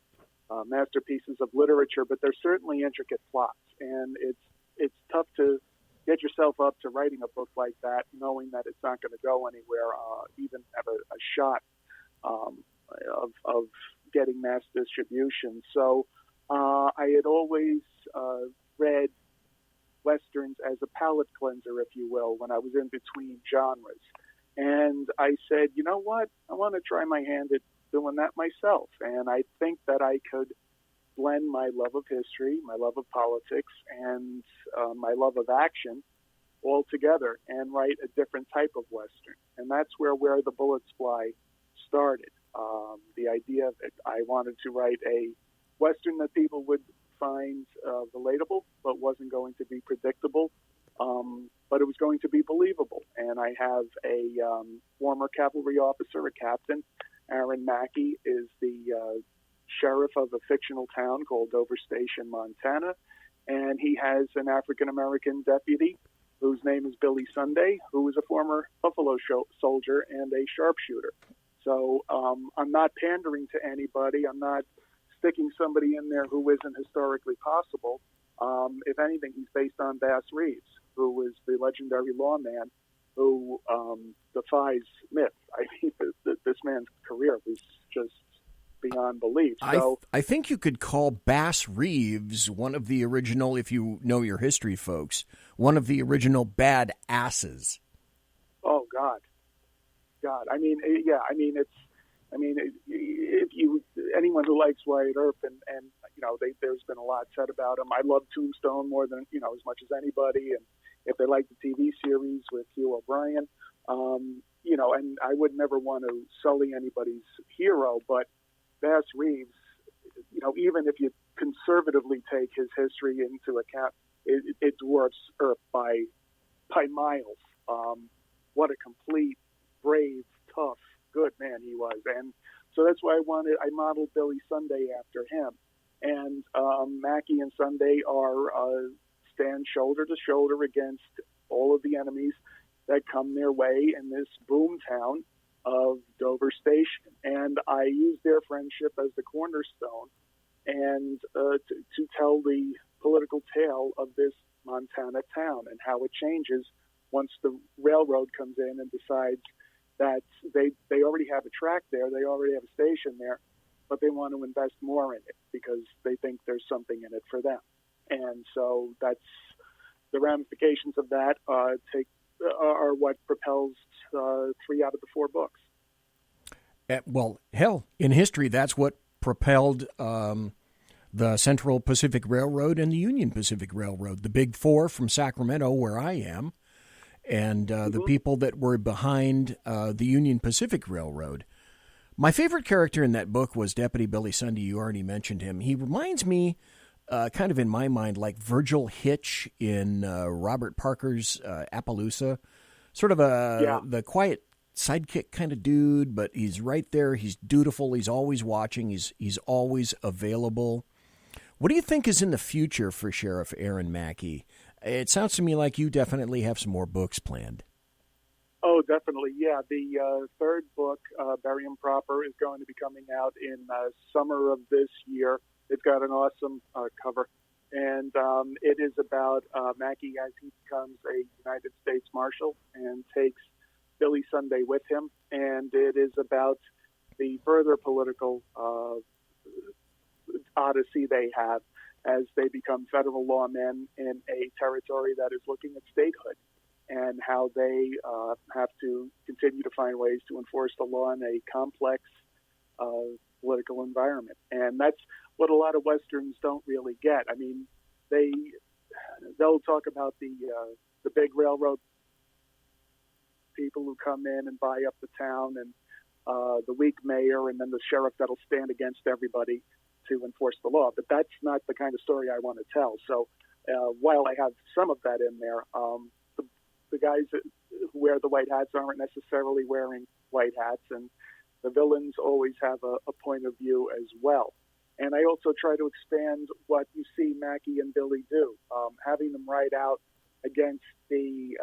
[SPEAKER 8] masterpieces of literature, but they're certainly intricate plots, and it's tough to get yourself up to writing a book like that, knowing that it's not going to go anywhere, even have a shot of getting mass distribution. So I had always read Westerns as a palate cleanser, if you will, when I was in between genres. And I said, you know what? I want to try my hand at doing that myself. And I think that I could blend my love of history, my love of politics, and my love of action all together and write a different type of Western. And that's where the Bullets Fly started. The idea that I wanted to write a Western that people would find relatable, but wasn't going to be predictable, but it was going to be believable. And I have a former cavalry officer, a captain. Aaron Mackey is the sheriff of a fictional town called Dover Station, Montana, and he has an African-American deputy whose name is Billy Sunday, who is a former Buffalo soldier and a sharpshooter. So I'm not pandering to anybody. I'm not sticking somebody in there who isn't historically possible. If anything, he's based on Bass Reeves, who was the legendary lawman who defies myth. I mean, this man's career was just beyond belief. So
[SPEAKER 7] I think you could call Bass Reeves one of the original, if you know your history, folks, one of the original bad asses.
[SPEAKER 8] Oh, God. I mean, yeah. I mean, if anyone who likes Wyatt Earp and there's been a lot said about him. I love Tombstone more than as much as anybody, and if they like the TV series with Hugh O'Brien, and I would never want to sully anybody's hero, but Bass Reeves even if you conservatively take his history into account, it dwarfs Earp by miles. What a complete, brave, tough, good man he was. And so that's why I modeled Billy Sunday after him. And Mackey and Sunday stand shoulder to shoulder against all of the enemies that come their way in this boom town of Dover Station. And I use their friendship as the cornerstone and to tell the political tale of this Montana town and how it changes once the railroad comes in and decides that they already have a track there, they already have a station there, but they want to invest more in it because they think there's something in it for them. And so that's the ramifications of that are what propels 3 out of the 4 books.
[SPEAKER 7] Well, hell, in history, that's what propelled the Central Pacific Railroad and the Union Pacific Railroad, the Big Four from Sacramento, where I am, and the people that were behind the Union Pacific Railroad. My favorite character in that book was Deputy Billy Sunday. You already mentioned him. He reminds me, kind of in my mind, like Virgil Hitch in Robert Parker's Appaloosa. Sort of the quiet sidekick kind of dude, but he's right there. He's dutiful. He's always watching. He's always available. What do you think is in the future for Sheriff Aaron Mackey? It sounds to me like you definitely have some more books planned.
[SPEAKER 8] Oh, definitely. Yeah, the third book, Barium Proper, is going to be coming out in summer of this year. It's got an awesome cover, and it is about Mackey as he becomes a United States Marshal and takes Billy Sunday with him, and it is about the further political odyssey they have as they become federal lawmen in a territory that is looking at statehood, and how they have to continue to find ways to enforce the law in a complex political environment. And that's what a lot of Westerns don't really get. I mean, they'll talk about the big railroad people who come in and buy up the town, and the weak mayor, and then the sheriff that'll stand against everybody to enforce the law. But that's not the kind of story I want to tell. So while I have some of that in there, the guys who wear the white hats aren't necessarily wearing white hats, and the villains always have a point of view as well. And I also try to expand what you see Mackey and Billy do, having them ride out against the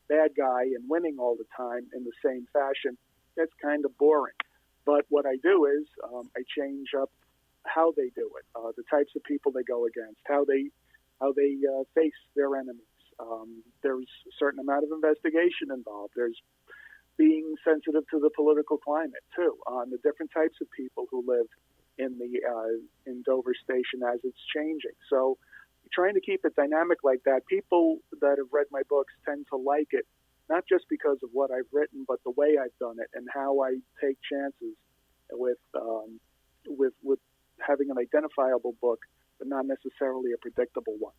[SPEAKER 8] bad guy and winning all the time in the same fashion. That's kind of boring. But what I do is I change up how they do it, the types of people they go against, how they face their enemies. There's a certain amount of investigation involved. There's being sensitive to the political climate too, on the different types of people who live in Dover Station as it's changing. So trying to keep it dynamic like that. People that have read my books tend to like it, not just because of what I've written, but the way I've done it and how I take chances with having an identifiable book, but not necessarily a predictable one.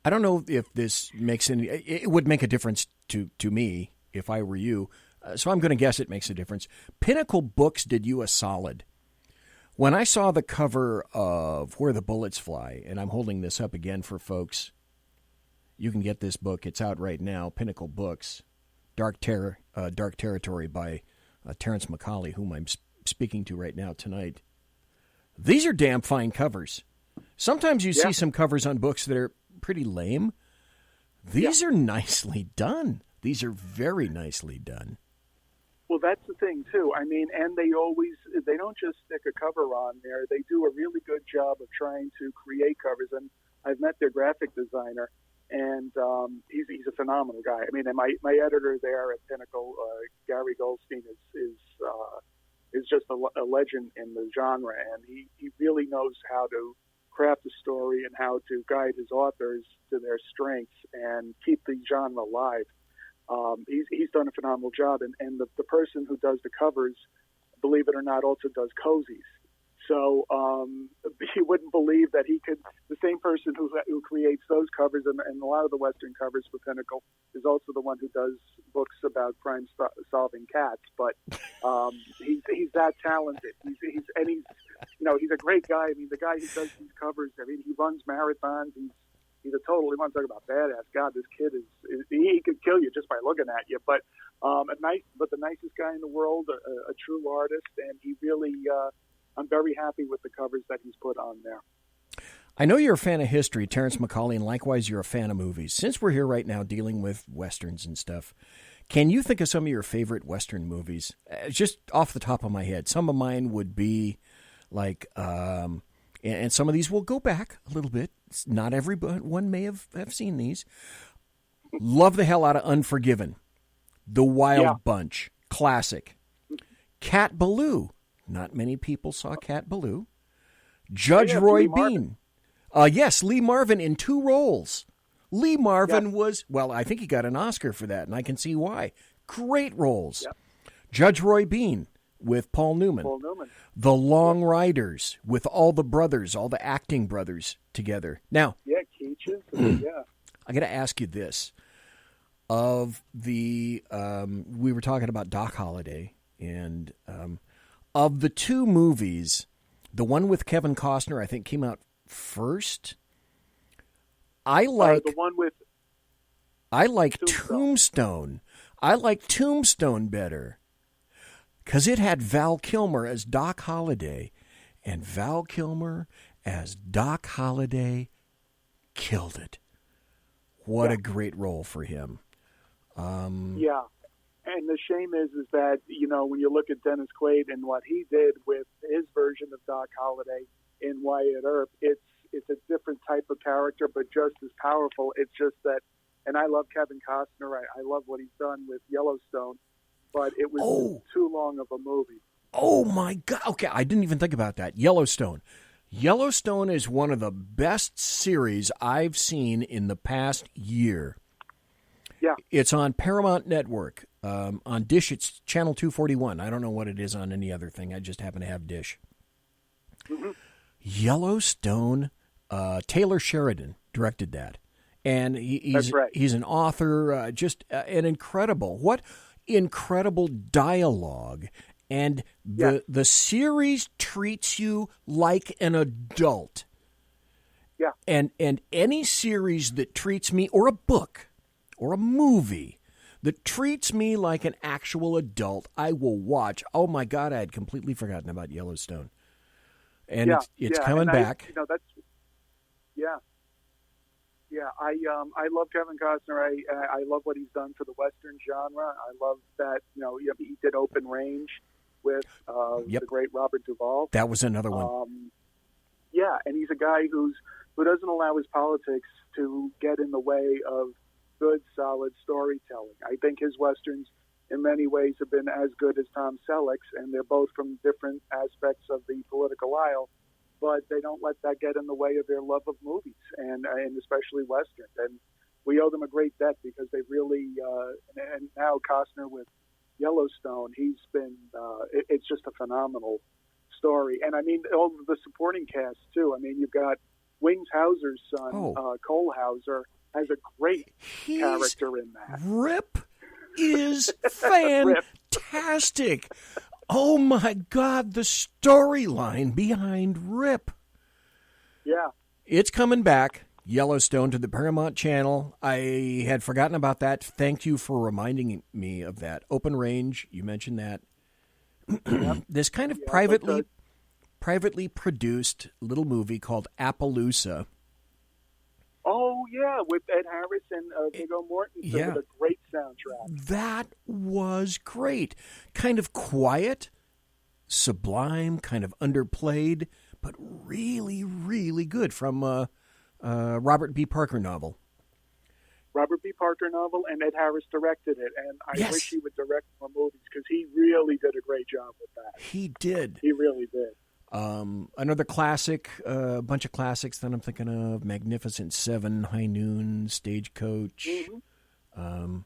[SPEAKER 7] I don't know if this makes any. It would make a difference to me if I were you. So I'm going to guess it makes a difference. Pinnacle Books did you a solid. When I saw the cover of Where the Bullets Fly, and I'm holding this up again for folks, you can get this book. It's out right now. Pinnacle Books, Dark Territory by Terrence McCAULEY, whom I'm speaking to right now tonight. These are damn fine covers. Sometimes you see some covers on books that are pretty lame. These are nicely done. These are very nicely done.
[SPEAKER 8] Well, that's the thing, too. I mean, and they don't just stick a cover on there. They do a really good job of trying to create covers. And I've met their graphic designer, and he's a phenomenal guy. I mean, and my editor there at Pinnacle, Gary Goldstein, is just a legend in the genre. And he really knows how to craft a story and how to guide his authors to their strengths and keep the genre alive. He's done a phenomenal job, and the person who does the covers, believe it or not, also does cozies. So you wouldn't believe that he could. The same person who creates those covers and a lot of the Western covers for Pinnacle is also the one who does books about crime-solving cats. But he's that talented. He's a great guy. I mean, the guy who does these covers. I mean, he runs marathons. He's a total. You want to talk about badass? God, this kid he could kill you just by looking at you. But the nicest guy in the world, a true artist, and he really. I'm very happy with the covers that he's put on there.
[SPEAKER 7] I know you're a fan of history, Terrence McCAULEY, and likewise you're a fan of movies. Since we're here right now dealing with Westerns and stuff, can you think of some of your favorite Western movies? Just off the top of my head. Some of mine would be like, and some of these will go back a little bit. Not everyone may have seen these. Love the hell out of Unforgiven. The Wild Bunch. Classic. Cat Ballou. Not many people saw Cat Ballou. Judge Roy Bean. Yes, Lee Marvin in 2 roles. Lee Marvin was, well, I think he got an Oscar for that, and I can see why. Great roles. Yep. Judge Roy Bean with Paul Newman. The Long Riders with all the brothers, all the acting brothers together. Now,
[SPEAKER 8] Keaches.
[SPEAKER 7] I got to ask you this. Of the, we were talking about Doc Holliday, and of the 2 movies, the one with Kevin Costner, I think, came out first. I like
[SPEAKER 8] the one with.
[SPEAKER 7] I like Tombstone. I like Tombstone better because it had Val Kilmer as Doc Holliday, and Val Kilmer as Doc Holliday killed it. What a great role for him.
[SPEAKER 8] And the shame is that, when you look at Dennis Quaid and what he did with his version of Doc Holliday in Wyatt Earp, it's a different type of character, but just as powerful. It's just that, and I love Kevin Costner. I love what he's done with Yellowstone, but it was too long of a movie.
[SPEAKER 7] Oh, my God. Okay, I didn't even think about that. Yellowstone. Yellowstone is one of the best series I've seen in the past year.
[SPEAKER 8] Yeah.
[SPEAKER 7] It's on Paramount Network. On Dish, it's Channel 241. I don't know what it is on any other thing. I just happen to have Dish.
[SPEAKER 8] Mm-hmm.
[SPEAKER 7] Yellowstone, Taylor Sheridan directed that. And he's an author, just an incredible dialogue. And the series treats you like an adult.
[SPEAKER 8] Yeah.
[SPEAKER 7] And any series that treats me, or a book, or a movie, that treats me like an actual adult, I will watch. Oh, my God, I had completely forgotten about Yellowstone. And it's coming back.
[SPEAKER 8] I love Kevin Costner. I love what he's done for the Western genre. I love that, he did Open Range with the great Robert Duvall.
[SPEAKER 7] That was another one.
[SPEAKER 8] And he's a guy who doesn't allow his politics to get in the way of good, solid storytelling. I think his Westerns, in many ways, have been as good as Tom Selleck's, and they're both from different aspects of the political aisle, but they don't let that get in the way of their love of movies, and especially Westerns. And we owe them a great debt because they really, and now Costner with Yellowstone, he's been, it's just a phenomenal story. And I mean, all of the supporting cast, too. I mean, you've got Wings Hauser's son, Cole Hauser, has a great character in that.
[SPEAKER 7] Rip is fantastic. Oh, my God, the storyline behind Rip.
[SPEAKER 8] Yeah.
[SPEAKER 7] It's coming back, Yellowstone, to the Paramount Channel. I had forgotten about that. Thank you for reminding me of that. Open Range, you mentioned that. This kind of privately produced little movie called Appaloosa.
[SPEAKER 8] Oh, yeah, with Ed Harris and Viggo Mortensen with a great soundtrack.
[SPEAKER 7] That was great. Kind of quiet, sublime, kind of underplayed, but really, really good from Robert B. Parker novel.
[SPEAKER 8] Robert B. Parker novel, and Ed Harris directed it. And I wish he would direct more movies because he really did a great job with that.
[SPEAKER 7] He did.
[SPEAKER 8] He really did.
[SPEAKER 7] Another classic, a bunch of classics that I'm thinking of: Magnificent Seven, High Noon, Stagecoach, Hombre.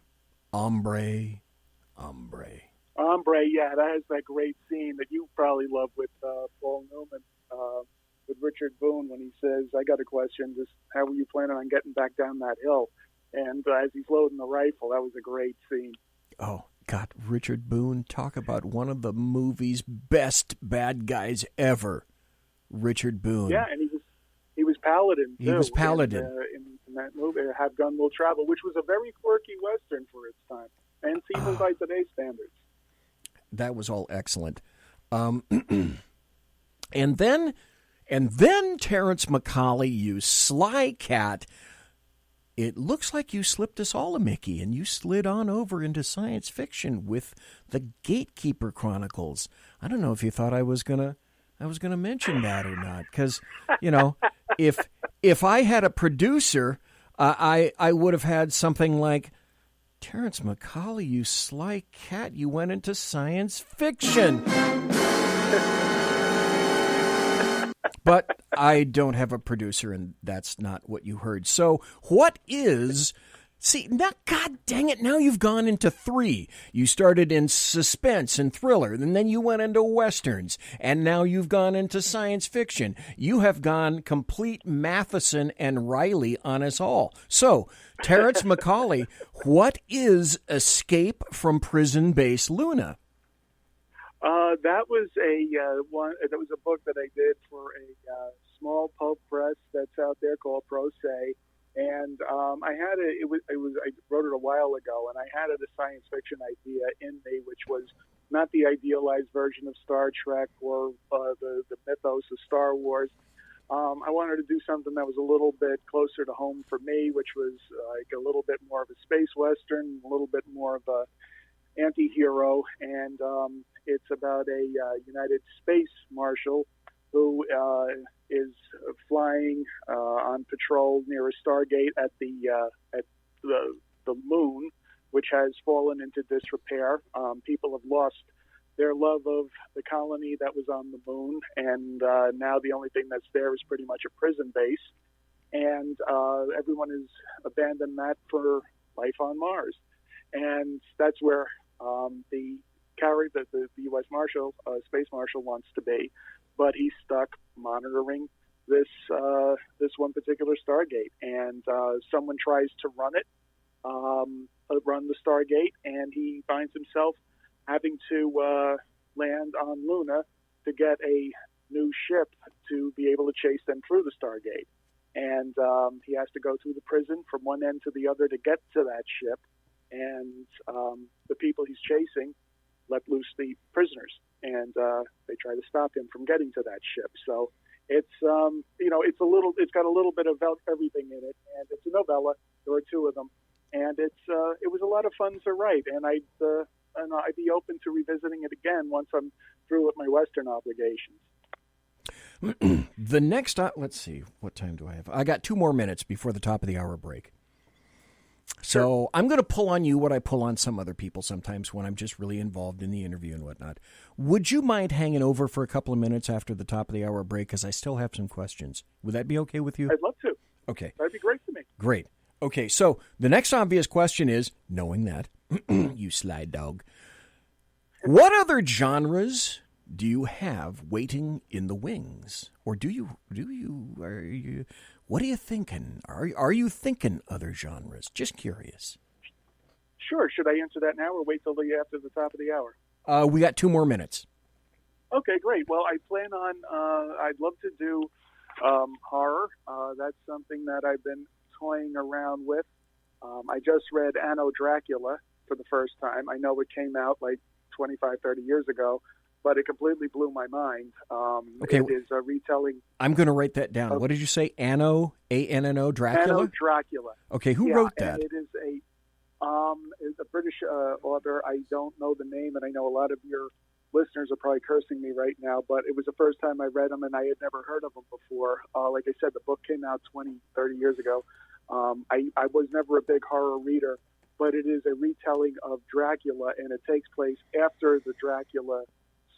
[SPEAKER 8] Ombre, yeah, that has that great scene that you probably love with Paul Newman, with Richard Boone when he says, I got a question, just how were you planning on getting back down that hill? And as he's loading the rifle, that was a great scene.
[SPEAKER 7] Oh, God, Richard Boone, talk about one of the movie's best bad guys ever. Richard Boone.
[SPEAKER 8] Yeah, and he was Paladin, too.
[SPEAKER 7] He was Paladin.
[SPEAKER 8] In that movie, Have Gun Will Travel, which was a very quirky Western for its time, and even by today's standards.
[SPEAKER 7] That was all excellent. And then Terrence McCauley, you sly cat. It looks like you slipped us all a Mickey, and you slid on over into science fiction with the Gatekeeper Chronicles. I don't know if you thought I was gonna mention that or not, because if I had a producer, I would have had something like, Terrence McCauley, you sly cat, you went into science fiction. But I don't have a producer, and that's not what you heard. So what is... See, now, God dang it, now you've gone into 3. You started in suspense and thriller, and then you went into westerns, and now you've gone into science fiction. You have gone complete Matheson and Riley on us all. So, Terrence McCauley, what is Escape from Prison Base Luna?
[SPEAKER 8] That was That was a book that I did for a small pulp press that's out there called Pro Se. And I wrote it a while ago, and I had a science fiction idea in me, which was not the idealized version of Star Trek or the mythos of Star Wars. I wanted to do something that was a little bit closer to home for me, which was like a little bit more of a space western, a little bit more of a anti-hero, and it's about a United Space Marshal who is flying on patrol near a Stargate at the moon, which has fallen into disrepair. People have lost their love of the colony that was on the moon, and now the only thing that's there is pretty much a prison base, and everyone has abandoned that for life on Mars. And that's where the U.S. Marshal, Space Marshal, wants to be, but he's stuck monitoring this one particular Stargate, and someone tries to run the Stargate, and he finds himself having to land on Luna to get a new ship to be able to chase them through the Stargate. And he has to go through the prison from one end to the other to get to that ship, and the people he's chasing let loose the prisoners, and they try to stop him from getting to that ship. So it's it's got a little bit of everything in it, and it's a novella. There are 2 of them, and it was a lot of fun to write, and I'd be open to revisiting it again once I'm through with my Western obligations.
[SPEAKER 7] The next, let's see, what time do I have? I got 2 more minutes before the top of the hour break. So I'm going to pull on you what I pull on some other people sometimes when I'm just really involved in the interview and whatnot. Would you mind hanging over for a couple of minutes after the top of the hour break? Because I still have some questions. Would that be okay with you?
[SPEAKER 8] I'd love to.
[SPEAKER 7] Okay.
[SPEAKER 8] That'd be great to me.
[SPEAKER 7] Great. Okay, so the next obvious question is, knowing that, you sly dog, what other genres do you have waiting in the wings? Or what are you thinking? Are you thinking other genres? Just curious.
[SPEAKER 8] Sure. Should I answer that now or wait till after the top of the hour?
[SPEAKER 7] We got 2 more minutes.
[SPEAKER 8] Okay, great. Well, I plan on, I'd love to do horror. That's something that I've been toying around with. I just read Anno Dracula for the first time. I know it came out like 25, 30 years ago, but it completely blew my mind.
[SPEAKER 7] Okay.
[SPEAKER 8] It is a retelling.
[SPEAKER 7] I'm going to write that down. What did you say? Anno, A-N-N-O, Dracula?
[SPEAKER 8] Anno Dracula.
[SPEAKER 7] Okay, who wrote that?
[SPEAKER 8] And it is a British author. I don't know the name, and I know a lot of your listeners are probably cursing me right now, but it was the first time I read them, and I had never heard of them before. Like I said, the book came out 20, 30 years ago. I was never a big horror reader, but it is a retelling of Dracula, and it takes place after the Dracula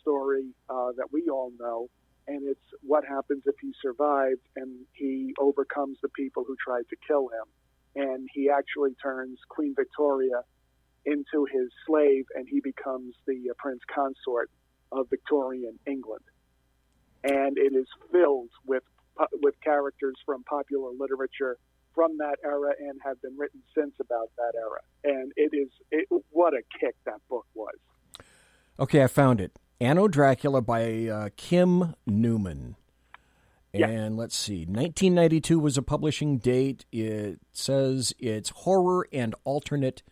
[SPEAKER 8] story that we all know, and it's what happens if he survived and he overcomes the people who tried to kill him, and he actually turns Queen Victoria into his slave, and he becomes the prince consort of Victorian England. And it is filled with characters from popular literature from that era and have been written since about that era. And what a kick that book was.
[SPEAKER 7] Okay, I found it. Anno Dracula by Kim Newman. And let's see, 1992 was a publishing date. It says it's horror and alternate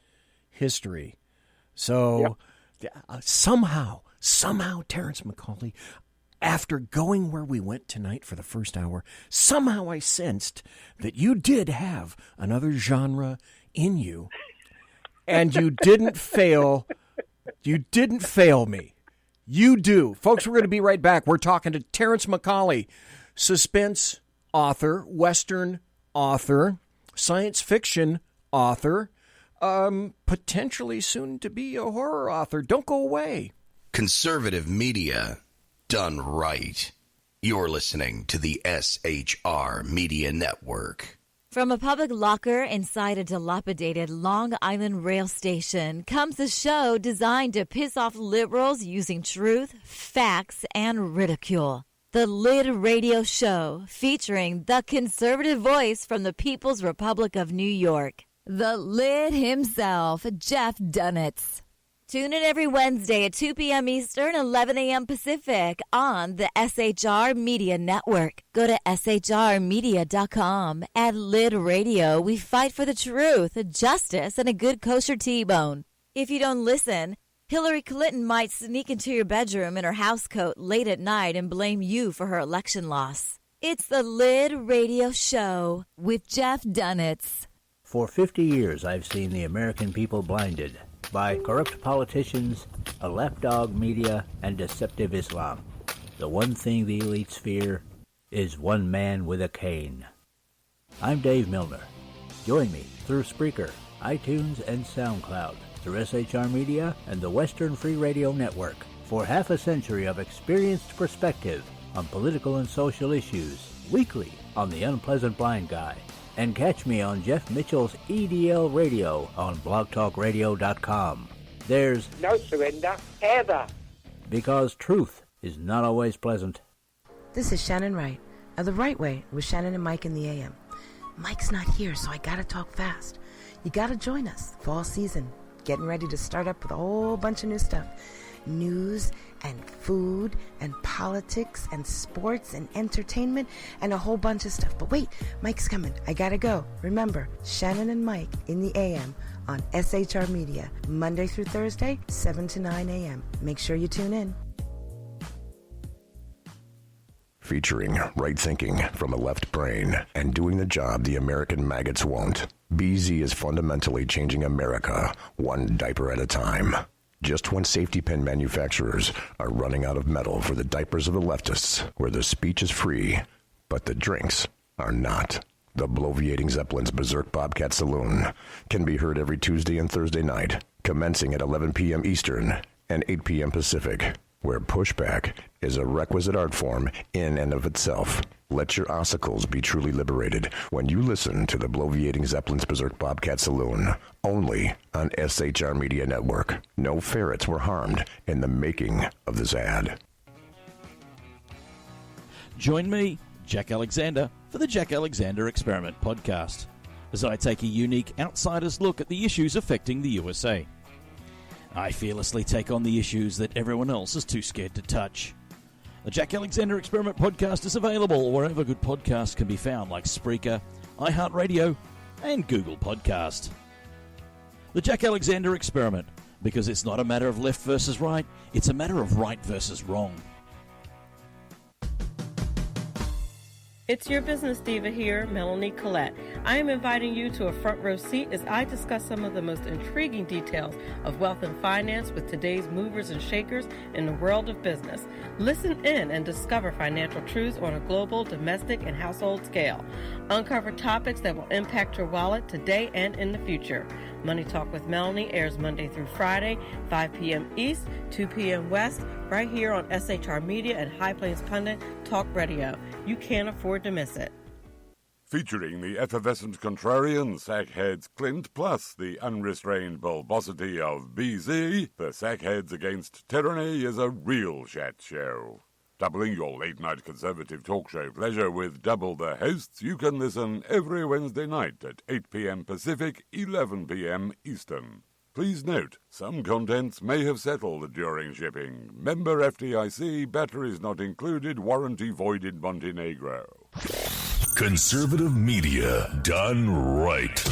[SPEAKER 7] history. So somehow, Terrence McCAULEY, after going where we went tonight for the first hour, somehow I sensed that you did have another genre in you, and you didn't fail. You didn't fail me. You do. Folks, we're going to be right back. We're talking to Terrence McCAULEY, suspense author, Western author, science fiction author, potentially soon to be a horror author. Don't go away.
[SPEAKER 9] Conservative media done right. You're listening to the SHR Media Network.
[SPEAKER 13] From a public locker inside a dilapidated Long Island rail station comes a show designed to piss off liberals using truth, facts, and ridicule. The Lid Radio Show, featuring the conservative voice from the People's Republic of New York, the Lid himself, Jeff Dunetz. Tune in every Wednesday at 2 p.m. Eastern, 11 a.m. Pacific on the SHR Media Network. Go to shrmedia.com. At Lid Radio, we fight for the truth, justice, and a good kosher T-bone. If you don't listen, Hillary Clinton might sneak into your bedroom in her housecoat late at night and blame you for her election loss. It's the Lid Radio Show with Jeff Dunetz.
[SPEAKER 10] For 50 years, I've seen the American people blinded by corrupt politicians, a lapdog media, and deceptive Islam. The one thing the elites fear is one man with a cane. I'm Dave Milner. Join me through Spreaker, iTunes, and SoundCloud, through SHR Media and the Western Free Radio Network, for half a century of experienced perspective on political and social issues, weekly on The Unpleasant Blind Guy. And catch me on Jeff Mitchell's EDL Radio on blogtalkradio.com. There's
[SPEAKER 11] no surrender, ever.
[SPEAKER 10] Because truth is not always pleasant.
[SPEAKER 17] This is Shannon Wright of The Right Way with Shannon and Mike in the AM. Mike's not here, so I gotta talk fast. You gotta join us. Fall season. Getting ready to start up with a whole bunch of new stuff. News and food and politics and sports and entertainment and a whole bunch of stuff. But wait, Mike's coming. I gotta go. Remember, Shannon and Mike in the AM on SHR Media, Monday through Thursday, 7 to 9 a.m. Make sure you tune in.
[SPEAKER 18] Featuring right thinking from a left brain and doing the job the American maggots won't. BZ is fundamentally changing America one diaper at a time. Just when safety pin manufacturers are running out of metal for the diapers of the leftists, where the speech is free, but the drinks are not. The bloviating Zeppelin's Berserk Bobcat Saloon can be heard every Tuesday and Thursday night, commencing at 11 p.m. Eastern and 8 p.m. Pacific, where pushback is a requisite art form in and of itself. Let your ossicles be truly liberated when you listen to the bloviating Zeppelin's Berserk Bobcat Saloon, only on SHR Media Network. No ferrets were harmed in the making of this ad.
[SPEAKER 19] Join me, Jack Alexander, for the Jack Alexander Experiment podcast, as I take a unique outsider's look at the issues affecting the USA. I fearlessly take on the issues that everyone else is too scared to touch. The Jack Alexander Experiment podcast is available wherever good podcasts can be found, like Spreaker, iHeartRadio, and Google Podcast. The Jack Alexander Experiment, because it's not a matter of left versus right, it's a matter of right versus wrong.
[SPEAKER 12] It's your business diva here, Melanie Collette. I am inviting you to a front row seat as I discuss some of the most intriguing details of wealth and finance with today's movers and shakers in the world of business. Listen in and discover financial truths on a global, domestic, and household scale. Uncover topics that will impact your wallet today and in the future. Money Talk with Melanie airs Monday through Friday, 5 p.m. East, 2 p.m. West, right here on SHR Media and High Plains Pundit Talk Radio. You can't afford to miss it.
[SPEAKER 20] featuring the effervescent contrarian Sackheads Clint plus the unrestrained bulbosity of BZ, the Sackheads against Tyranny is a real chat show. Doubling your late-night conservative talk show pleasure with double the hosts, you can listen every Wednesday night at 8 p.m. Pacific, 11 p.m. Eastern. Please note, some contents may have settled during shipping. Member FDIC, batteries not included, warranty void in Montenegro.
[SPEAKER 15] Conservative media done right.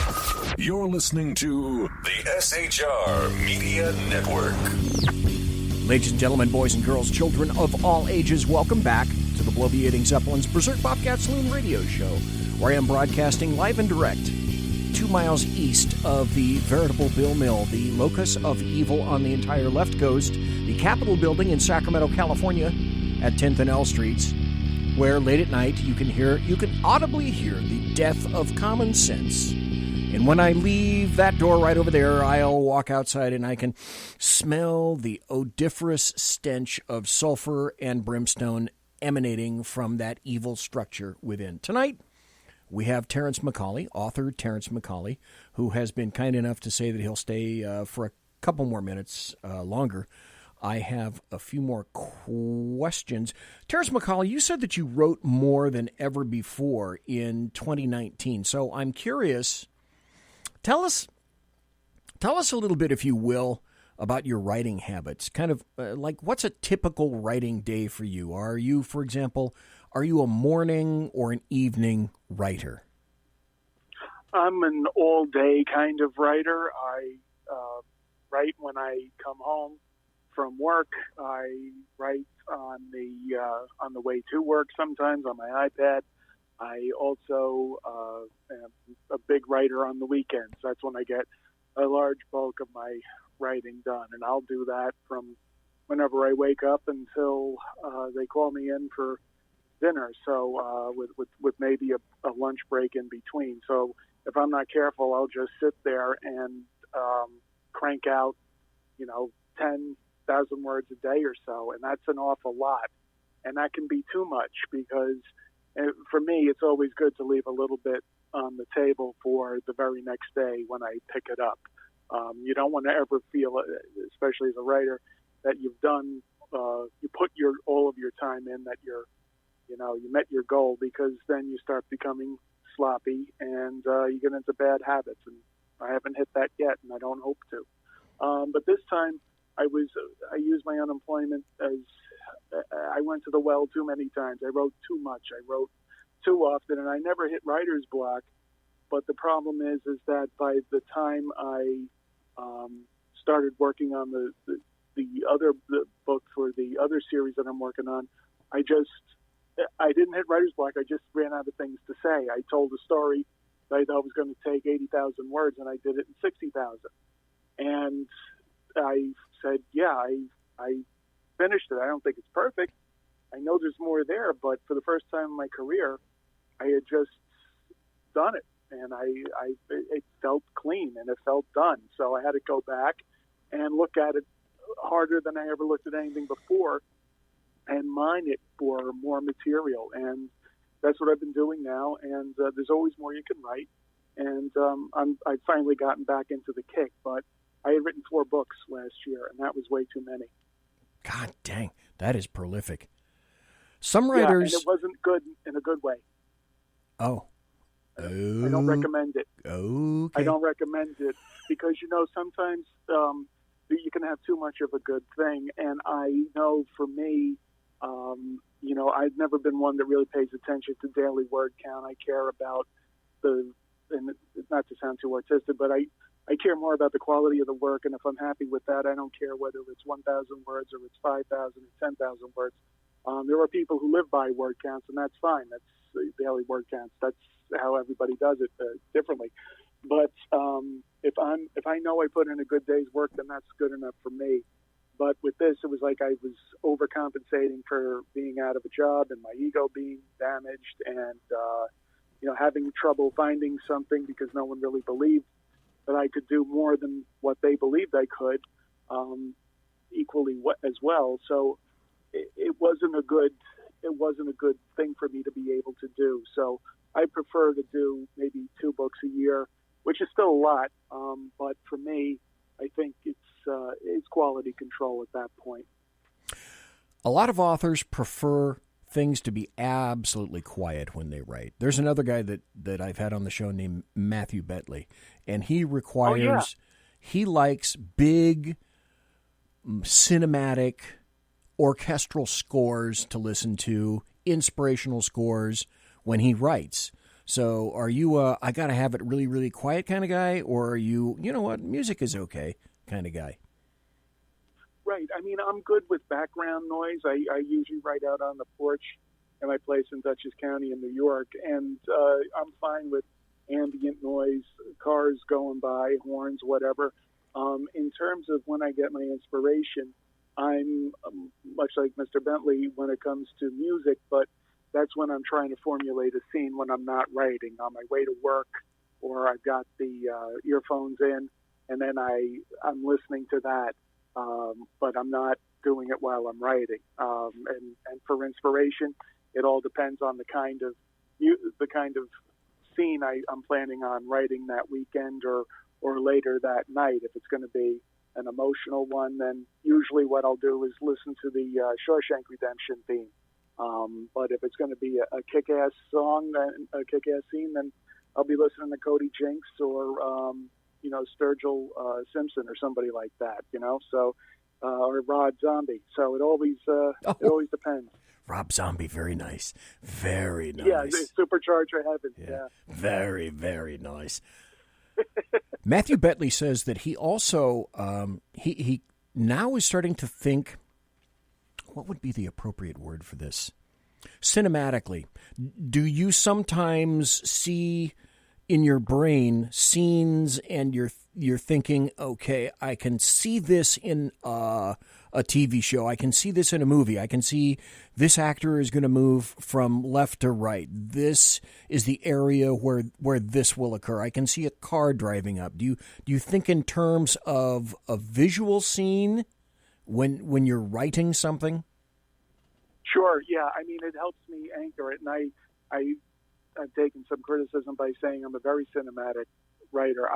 [SPEAKER 15] You're listening to the SHR Media Network.
[SPEAKER 7] Ladies and gentlemen, boys and girls, children of all ages, welcome back to the Bloviating Zeppelin's Berserk Bobcat Saloon radio show, where I am broadcasting live and direct 2 miles east of the veritable Bill Mill, the locus of evil on the entire left coast, the Capitol building in Sacramento, California, at 10th and L Streets, where late at night you can audibly hear the death of common sense. And when I leave that door right over there, I'll walk outside and I can smell the odoriferous stench of sulfur and brimstone emanating from that evil structure within. Tonight, we have Terrence McCAULEY, author Terrence McCAULEY, who has been kind enough to say that he'll stay for a couple more minutes longer. I have a few more questions. Terrence McCAULEY, you said that you wrote more than ever before in 2019. So I'm curious, tell us a little bit, if you will, about your writing habits. Kind of like, what's a typical writing day for you? Are you, for example, a morning or an evening writer?
[SPEAKER 8] I'm an all-day kind of writer. I write when I come home from work. I write on the way to work sometimes on my iPad. I also am a big writer on the weekends. That's when I get a large bulk of my writing done, and I'll do that from whenever I wake up until they call me in for dinner. So with maybe a lunch break in between. So if I'm not careful, I'll just sit there and crank out, 10,000 words a day or so, and that's an awful lot. And that can be too much because for me, it's always good to leave a little bit on the table for the very next day when I pick it up. You don't want to ever feel, especially as a writer, that you've done, you put all of your time in, that you met your goal, because then you start becoming sloppy and you get into bad habits. And I haven't hit that yet, and I don't hope to. But this time, I used my unemployment as I went to the well too many times. I wrote too much. I wrote too often, and I never hit writer's block. But the problem is that by the time I started working on the book for the other series that I'm working on, I didn't hit writer's block. I just ran out of things to say. I told a story that I thought was going to take 80,000 words, and I did it in 60,000. And I said, yeah, I finished it. I don't think it's perfect. I know there's more there, but for the first time in my career, I had just done it, and it felt clean and it felt done. So I had to go back and look at it harder than I ever looked at anything before and mine it for more material. And that's what I've been doing now. And there's always more you can write. And I've finally gotten back into the kick, but I had written 4 books last year, and that was way too many.
[SPEAKER 7] God dang, that is prolific. Some writers...
[SPEAKER 8] Yeah, and it wasn't good in a good way.
[SPEAKER 7] Oh.
[SPEAKER 8] I don't recommend it.
[SPEAKER 7] Okay.
[SPEAKER 8] I don't recommend it because, sometimes you can have too much of a good thing. And I know for me, I've never been one that really pays attention to daily word count. I care about and not to sound too artistic, but I care more about the quality of the work. And if I'm happy with that, I don't care whether it's 1,000 words or it's 5,000 or 10,000 words. There are people who live by word counts, and that's fine. That's daily word counts. That's how everybody does it differently. But if I know I put in a good day's work, then that's good enough for me. But with this, it was like I was overcompensating for being out of a job and my ego being damaged, and having trouble finding something because no one really believed that I could do more than what they believed I could, equally as well. So it wasn't a good thing for me to be able to do. So I prefer to do maybe 2 books a year, which is still a lot. But for me, I think it's quality control at that point.
[SPEAKER 7] A lot of authors prefer things to be absolutely quiet when they write. There's another guy that I've had on the show named Matthew Bentley, and he requires, he likes big, cinematic, orchestral scores to listen to, inspirational scores when he writes. So are you I got to have it really, really quiet kind of guy, or are you know what, music is okay kind of guy?
[SPEAKER 8] Right. I mean, I'm good with background noise. I usually write out on the porch in my place in Dutchess County in New York, and I'm fine with ambient noise, cars going by, horns, whatever. In terms of when I get my inspiration, I'm much like Mr. Bentley when it comes to music, but that's when I'm trying to formulate a scene when I'm not writing, on my way to work, or I've got the earphones in, and then I'm listening to that. But I'm not doing it while I'm writing. And for inspiration, it all depends on the kind of scene I'm planning on writing that weekend or later that night. If it's going to be an emotional one, then usually what I'll do is listen to the Shawshank Redemption theme. But if it's going to be a kick-ass song, a kick-ass scene, then I'll be listening to Cody Jinks or Sturgill Simpson or somebody like that, so or Rob Zombie. So it always depends.
[SPEAKER 7] Rob Zombie, very nice. Very nice.
[SPEAKER 8] Yeah, Supercharger Heaven. Yeah.
[SPEAKER 7] Very, very nice. Matthew Bentley says that he also he now is starting to think, what would be the appropriate word for this? Cinematically. Do you sometimes see in your brain scenes and you're thinking, okay, I can see this in a TV show. I can see this in a movie. I can see this actor is going to move from left to right. This is the area where this will occur. I can see a car driving up. Do you think in terms of a visual scene when you're writing something?
[SPEAKER 8] Sure. Yeah. I mean, it helps me anchor it, and I've taken some criticism by saying I'm a very cinematic writer.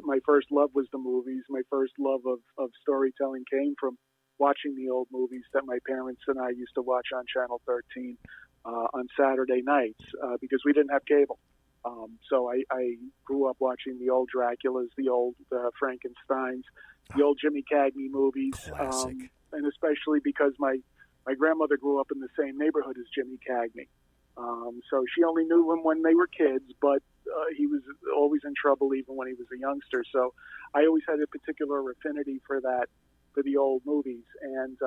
[SPEAKER 8] My first love was the movies. My first love of storytelling came from watching the old movies that my parents and I used to watch on Channel 13 on Saturday nights because we didn't have cable. So I grew up watching the old Draculas, the old Frankensteins, the old Jimmy Cagney movies, and especially because my grandmother grew up in the same neighborhood as Jimmy Cagney. So she only knew him when they were kids, but he was always in trouble even when he was a youngster. So I always had a particular affinity for the old movies, and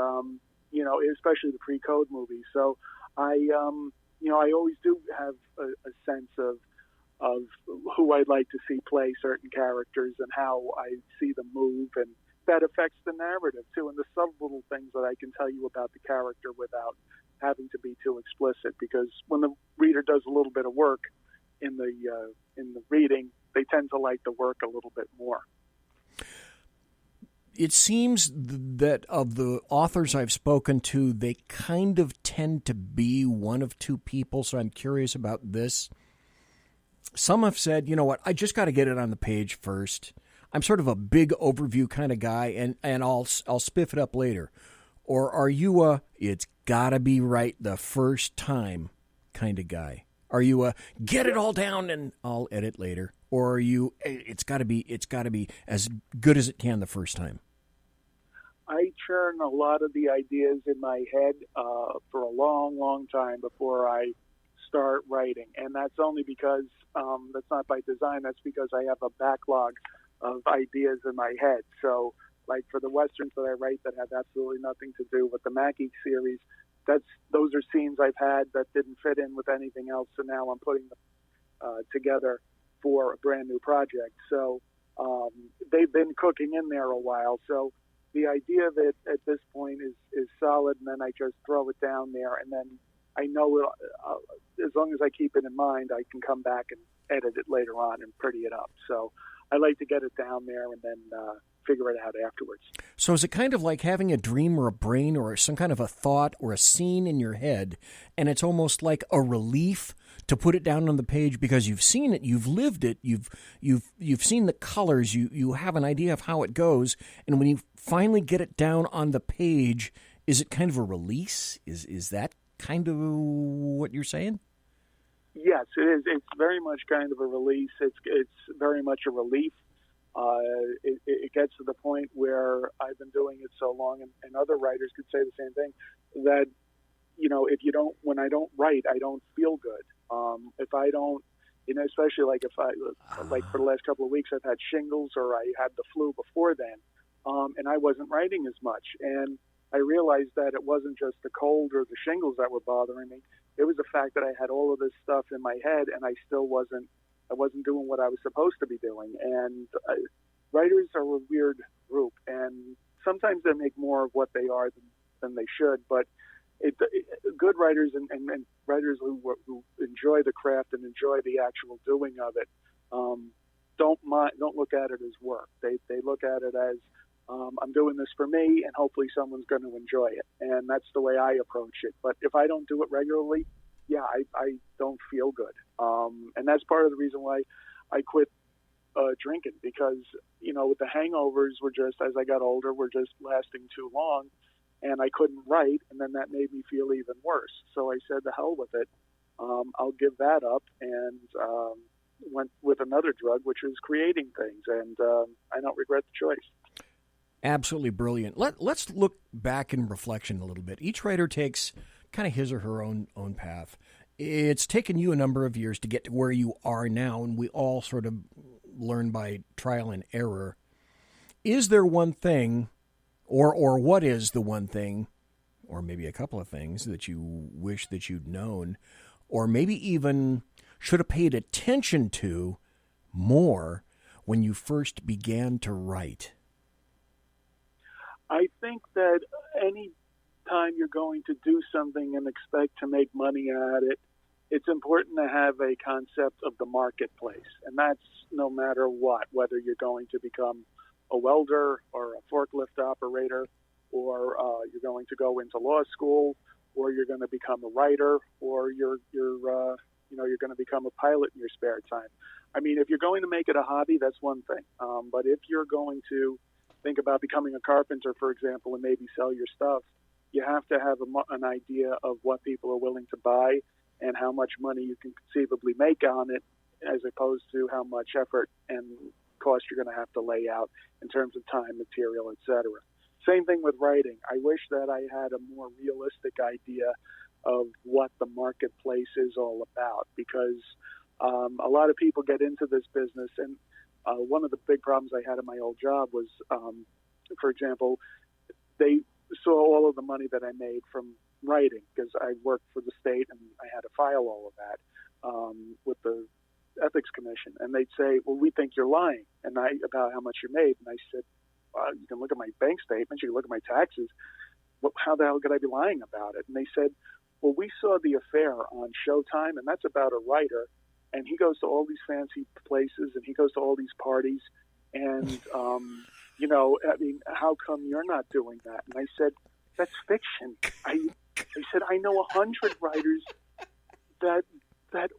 [SPEAKER 8] especially the pre-code movies. So I always do have a sense of who I'd like to see play certain characters and how I see them move, and that affects the narrative too, and the subtle little things that I can tell you about the character without having to be too explicit, because when the reader does a little bit of work in the reading, they tend to like the work a little bit more.
[SPEAKER 7] It seems that of the authors I've spoken to, they kind of tend to be one of two people, so I'm curious about this. Some have said, you know what, I just got to get it on the page first. I'm sort of a big overview kind of guy, and I'll spiff it up later. Or are you it's got to be right the first time kind of guy? Are you get it all down and I'll edit later? Or are you, it's got to be as good as it can the first time?
[SPEAKER 8] I churn a lot of the ideas in my head for a long, long time before I start writing. And that's only because, that's not by design, that's because I have a backlog of ideas in my head. So, like for the Westerns that I write that have absolutely nothing to do with the Mackey series, those are scenes I've had that didn't fit in with anything else, so now I'm putting them together for a brand new project. So they've been cooking in there a while. So the idea of it at this point is solid, and then I just throw it down there, and then I know as long as I keep it in mind, I can come back and edit it later on and pretty it up. So I like to get it down there and then figure it out afterwards.
[SPEAKER 7] So is it kind of like having a dream or a brain or some kind of a thought or a scene in your head, and it's almost like a relief to put it down on the page because you've seen it, you've lived it, you've seen the colors, you have an idea of how it goes, and when you finally get it down on the page, is it kind of a release? Is that kind of what you're saying?
[SPEAKER 8] Yes, it is. It's very much kind of a release. It's very much a relief. It gets to the point where I've been doing it so long, and other writers could say the same thing, that, when I don't write, I don't feel good. If I don't, especially like for the last couple of weeks, I've had shingles or I had the flu before then, and I wasn't writing as much. And I realized that it wasn't just the cold or the shingles that were bothering me. It was the fact that I had all of this stuff in my head, and I wasn't doing what I was supposed to be doing. And writers are a weird group, and sometimes they make more of what they are than they should. But good writers and writers who enjoy the craft and enjoy the actual doing of it don't look at it as work. They look at it as I'm doing this for me, and hopefully someone's going to enjoy it. And that's the way I approach it. But if I don't do it regularly, I don't feel good. And that's part of the reason why I quit drinking, because, the hangovers were just, as I got older, were just lasting too long, and I couldn't write, and then that made me feel even worse. So I said, the hell with it. I'll give that up, and went with another drug, which was creating things, and I don't regret the choice.
[SPEAKER 7] Absolutely brilliant. Let's look back in reflection a little bit. Each writer takes kind of his or her own path. It's taken you a number of years to get to where you are now, and we all sort of learn by trial and error. Is there one thing, or what is the one thing, or maybe a couple of things that you wish that you'd known, or maybe even should have paid attention to more when you first began to write?
[SPEAKER 8] I think that any time you're going to do something and expect to make money at it, it's important to have a concept of the marketplace. And that's no matter what, whether you're going to become a welder or a forklift operator, or you're going to go into law school, or you're going to become a writer, or you're going to become a pilot in your spare time. I mean, if you're going to make it a hobby, that's one thing. But if you're going to think about becoming a carpenter, for example, and maybe sell your stuff, you have to have an idea of what people are willing to buy and how much money you can conceivably make on it, as opposed to how much effort and cost you're going to have to lay out in terms of time, material, etc. Same thing with writing. I wish that I had a more realistic idea of what the marketplace is all about, because a lot of people get into this business, and one of the big problems I had in my old job was, for example, they saw all of the money that I made from writing, because I worked for the state and I had to file all of that with the Ethics Commission. And they'd say, well, we think you're lying about how much you made. And I said, well, you can look at my bank statements, you can look at my taxes. How the hell could I be lying about it? And they said, well, we saw The Affair on Showtime, and that's about a writer, and he goes to all these fancy places, and he goes to all these parties, and, I mean, how come you're not doing that? And I said, that's fiction. I said, I know 100 writers that,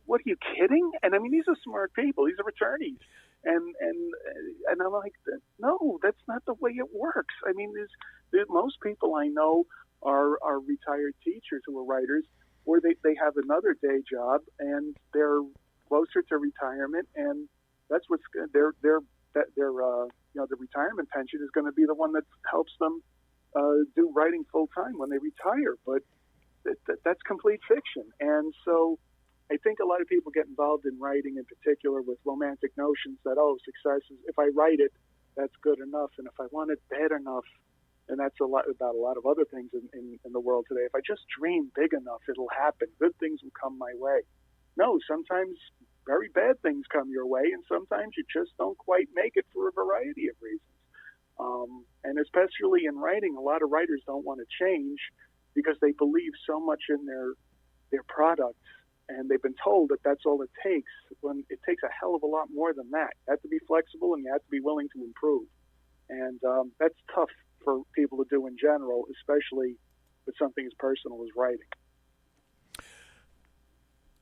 [SPEAKER 8] what are you kidding? And I mean, these are smart people. These are attorneys. And I'm like, no, that's not the way it works. I mean, there's most people I know are retired teachers who are writers, or they have another day job and they're closer to retirement, and that's what's their the retirement pension is going to be the one that helps them do writing full time when they retire. But that's complete fiction. And so I think a lot of people get involved in writing, in particular, with romantic notions that, success is, if I write it, that's good enough. And if I want it bad enough, and that's about a lot of other things in the world today, if I just dream big enough, it'll happen. Good things will come my way. No, sometimes very bad things come your way, and sometimes you just don't quite make it for a variety of reasons. And especially in writing, a lot of writers don't want to change because they believe so much in their product, and they've been told that that's all it takes, when it takes a hell of a lot more than that. You have to be flexible, and you have to be willing to improve. And that's tough for people to do in general, especially with something as personal as writing.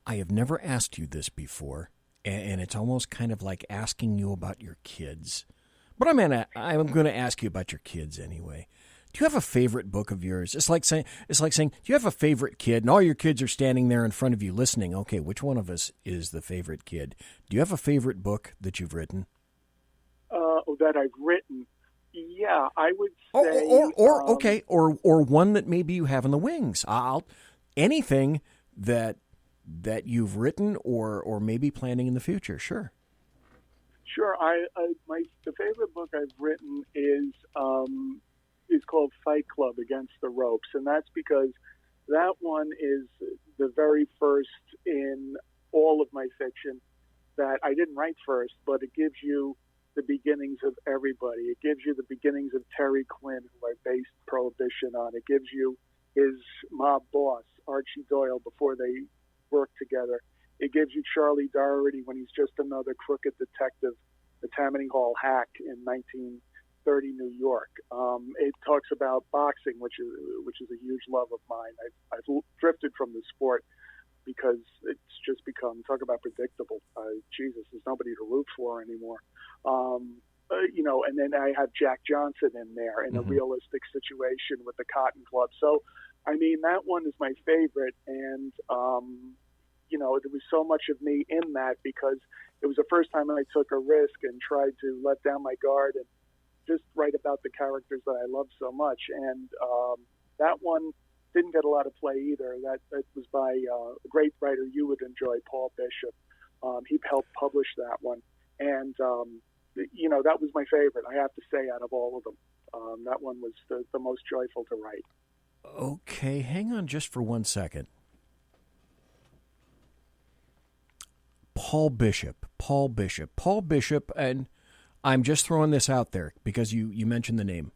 [SPEAKER 7] I have never asked you this before, and it's almost kind of like asking you about your kids. But I'm going to ask you about your kids anyway. Do you have a favorite book of yours? It's like saying, do you have a favorite kid? And all your kids are standing there in front of you listening. Okay, which one of us is the favorite kid? Do you have a favorite book that you've written?
[SPEAKER 8] That I've written. Yeah, I would say.
[SPEAKER 7] Or one that maybe you have in the wings. Anything that you've written or maybe planning in the future. Sure.
[SPEAKER 8] Sure. The favorite book I've written is called Fight Club Against the Ropes, and that's because that one is the very first in all of my fiction that I didn't write first, but it gives you the beginnings of everybody. It gives you the beginnings of Terry Quinn, who I based Prohibition on. It gives you his mob boss, Archie Doyle, before they worked together. It gives you Charlie Doherty when he's just another crooked detective, the Tammany Hall hack in 1930 New York. It talks about boxing, which is a huge love of mine. I've drifted from the sport because it's just become, talk about predictable. Jesus, there's nobody to root for anymore. And then I have Jack Johnson in there in a realistic situation with the Cotton Club. So, I mean, that one is my favorite. And, there was so much of me in that because it was the first time I took a risk and tried to let down my guard and just write about the characters that I love so much. And that one didn't get a lot of play either. That was by a great writer you would enjoy, Paul Bishop. He helped publish that one. And, that was my favorite, I have to say, out of all of them. That one was the most joyful to write.
[SPEAKER 7] Okay, hang on just for 1 second. Paul Bishop, and I'm just throwing this out there because you mentioned the name.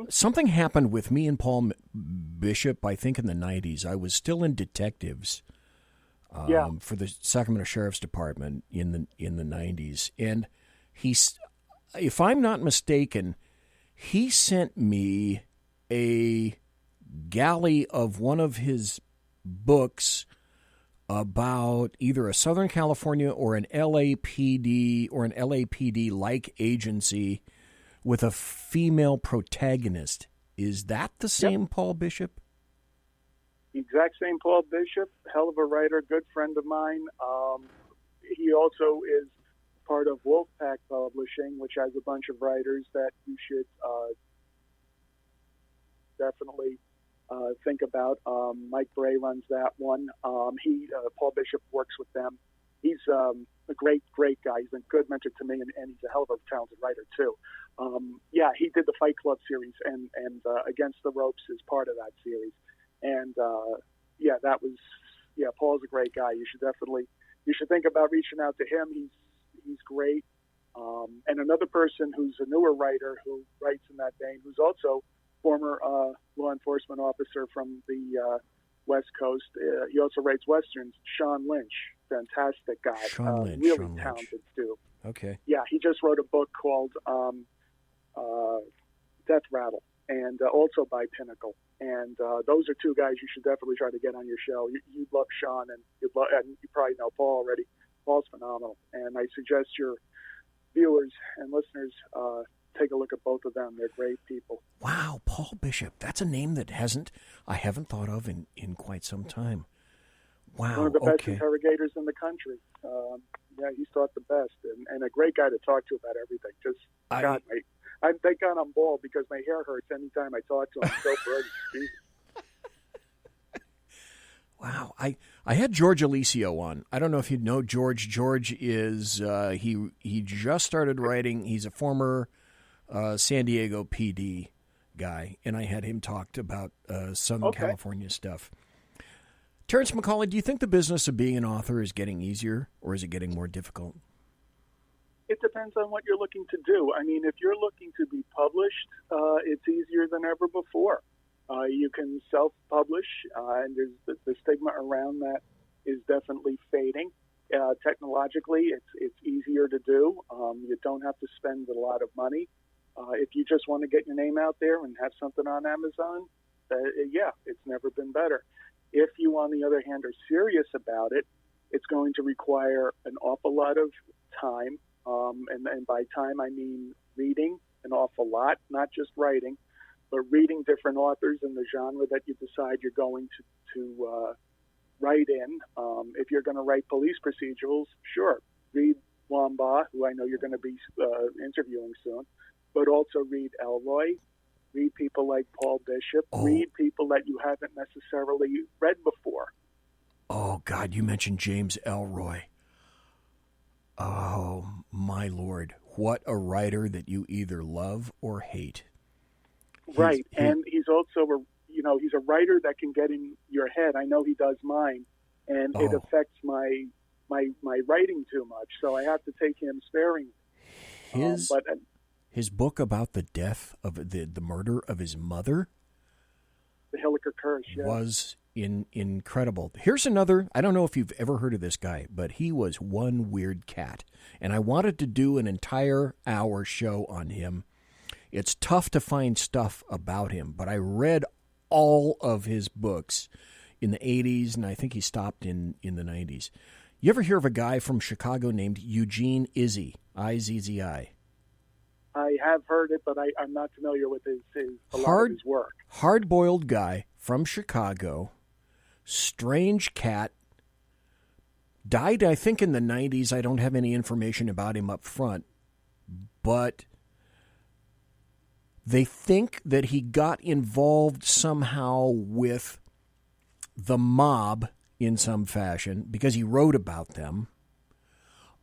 [SPEAKER 7] Something happened with me and Paul Bishop, I think in the 90s. I was still in detectives for the Sacramento Sheriff's Department in the 90s. And if I'm not mistaken, he sent me a galley of one of his books about either a Southern California or an LAPD or an LAPD-like agency with a female protagonist. Is that the same Paul Bishop?
[SPEAKER 8] Exact same Paul Bishop, hell of a writer, good friend of mine. He also is part of Wolfpack Publishing, which has a bunch of writers that you should definitely think about. Mike Bray runs that one. Paul Bishop works with them. He's a great guy. He's a good mentor to me, and he's a hell of a talented writer too. He did the Fight Club series, and Against the Ropes is part of that series. And Paul's a great guy. You should think about reaching out to him. He's great. And another person who's a newer writer who writes in that vein, who's also former law enforcement officer from the West Coast. He also writes Westerns. Sean Lynch, fantastic guy. Really talented too.
[SPEAKER 7] Okay.
[SPEAKER 8] Yeah, he just wrote a book called Death Rattle, and also by Pinnacle. And those are two guys you should definitely try to get on your show. You'd love Sean, and you probably know Paul already. Paul's phenomenal, and I suggest your viewers and listeners take a look at both of them. They're great people.
[SPEAKER 7] Wow, Paul Bishop. That's a name that I haven't thought of in quite some time. Wow.
[SPEAKER 8] One of the best interrogators in the country. He's thought the best, and a great guy to talk to about everything. I thank God I'm bald because my hair hurts anytime I talk to him. I'm so brilliant.
[SPEAKER 7] Wow. I had George Alicio on. I don't know if you know George. George is he just started writing. He's a former San Diego PD guy, and I had him talked about Southern California stuff. Terrence McCAULEY, do you think the business of being an author is getting easier, or is it getting more difficult?
[SPEAKER 8] It depends on what you're looking to do. I mean, if you're looking to be published, it's easier than ever before. You can self-publish, and there's the stigma around that is definitely fading. Technologically, it's easier to do. You don't have to spend a lot of money. If you just want to get your name out there and have something on Amazon, yeah, it's never been better. If you, on the other hand, are serious about it, it's going to require an awful lot of time. And by time, I mean reading an awful lot, not just writing, but reading different authors in the genre that you decide you're going to write in. If you're going to write police procedurals, sure, read Wambaugh, who I know you're going to be interviewing soon, but also read Elroy, read people like Paul Bishop, read people that you haven't necessarily read before.
[SPEAKER 7] Oh, God, you mentioned James Elroy. Oh, my Lord. What a writer that you either love or hate.
[SPEAKER 8] Right, and he's also he's a writer that can get in your head. I know he does mine, and it affects my writing too much, so I have to take him sparingly.
[SPEAKER 7] His book about the death of the murder of his mother,
[SPEAKER 8] The Hilliker Curse,
[SPEAKER 7] was incredible. Here's another, I don't know if you've ever heard of this guy, but he was one weird cat, and I wanted to do an entire hour show on him. It's tough to find stuff about him, but I read all of his books in the 80s, and I think he stopped in the 90s. You ever hear of a guy from Chicago named Eugene Izzi, I-Z-Z-I?
[SPEAKER 8] I have heard it, but I'm not familiar with a lot of his work.
[SPEAKER 7] Hard-boiled guy from Chicago, strange cat, died, I think, in the 90s. I don't have any information about him up front, but they think that he got involved somehow with the mob in some fashion because he wrote about them,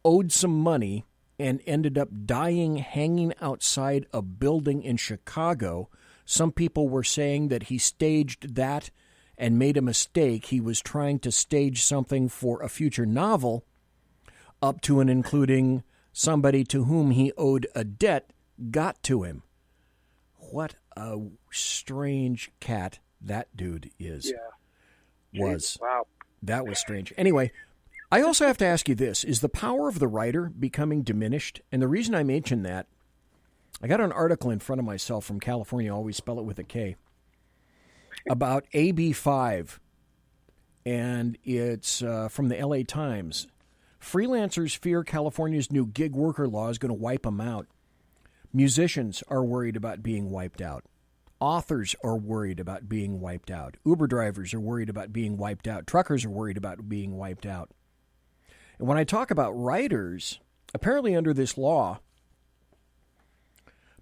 [SPEAKER 7] owed some money, and ended up dying hanging outside a building in Chicago. Some people were saying that he staged that and made a mistake. He was trying to stage something for a future novel, up to and including somebody to whom he owed a debt got to him. What a strange cat that dude is.
[SPEAKER 8] Yeah.
[SPEAKER 7] Was.
[SPEAKER 8] Wow.
[SPEAKER 7] That was strange. Anyway, I also have to ask you this. Is the power of the writer becoming diminished? And the reason I mention that, I got an article in front of myself from California, I always spell it with a K, about AB5, and it's from the LA Times. Freelancers fear California's new gig worker law is going to wipe them out. Musicians are worried about being wiped out. Authors are worried about being wiped out. Uber drivers are worried about being wiped out. Truckers are worried about being wiped out. And when I talk about writers, apparently under this law,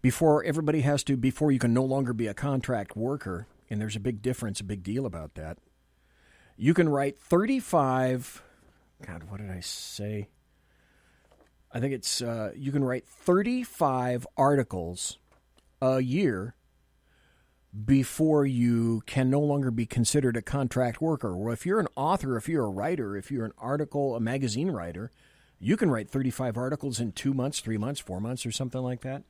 [SPEAKER 7] before you can no longer be a contract worker, and there's a big difference, a big deal about that, you can write 35, God, what did I say? I think it's, you can write 35 articles a year before you can no longer be considered a contract worker. Well, if you're an author, if you're a writer, if you're a magazine writer, you can write 35 articles in 2 months, 3 months, 4 months, or something like that.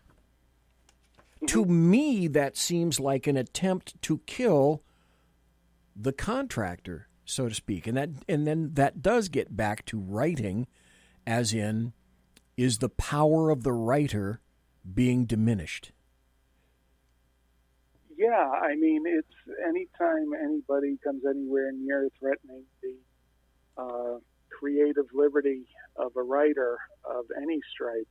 [SPEAKER 7] Mm-hmm. To me, that seems like an attempt to kill the contractor, so to speak. And then that does get back to writing, as in, is the power of the writer being diminished?
[SPEAKER 8] Yeah, I mean, it's anytime anybody comes anywhere near threatening the creative liberty of a writer of any stripe,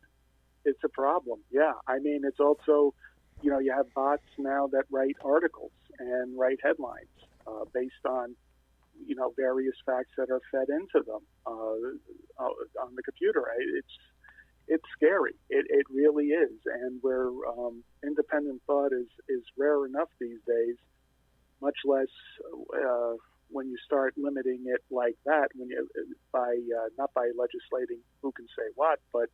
[SPEAKER 8] it's a problem. Yeah, I mean, it's also, you have bots now that write articles and write headlines based on, various facts that are fed into them on the computer. It's scary. It really is. And where independent thought is rare enough these days, much less when you start limiting it like that, not by legislating who can say what, but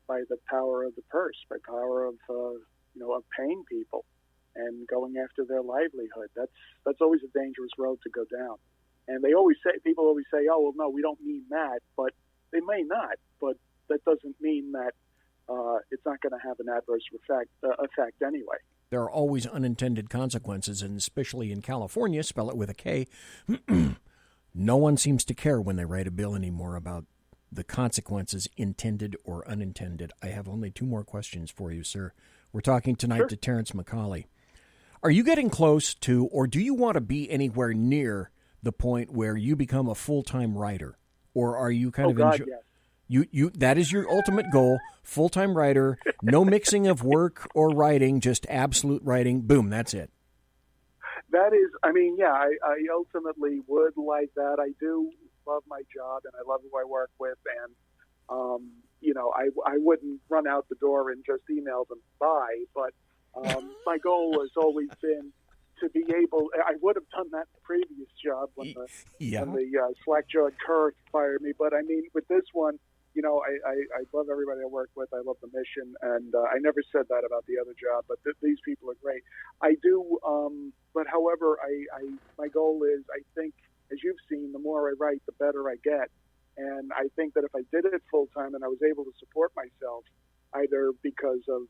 [SPEAKER 8] by the power of the purse, by power of paying people and going after their livelihood. That's always a dangerous road to go down. And people always say, oh, well, no, we don't mean that, but they may not. But that doesn't mean that it's not going to have an adverse effect anyway.
[SPEAKER 7] There are always unintended consequences, and especially in California, spell it with a K, no one seems to care when they write a bill anymore about the consequences, intended or unintended. I have only 2 more questions for you, sir. We're talking tonight to Terrence McCAULEY. Are you getting close to, or do you want to be anywhere near the point where you become a full-time writer? Or are you kind of
[SPEAKER 8] yes.
[SPEAKER 7] You that is your ultimate goal, full-time writer, no mixing of work or writing, just absolute writing, boom, that's it.
[SPEAKER 8] That is, I ultimately would like that. I do love my job, and I love who I work with, and, I wouldn't run out the door and just email them bye, but my goal has always been to be able, I would have done that in the previous job when the slack-jawed cur fired me, but with this one, I love everybody I work with. I love the mission, and I never said that about the other job, but these people are great. I do, but however, my goal is, I think, as you've seen, the more I write, the better I get, and I think that if I did it full-time and I was able to support myself, either because of,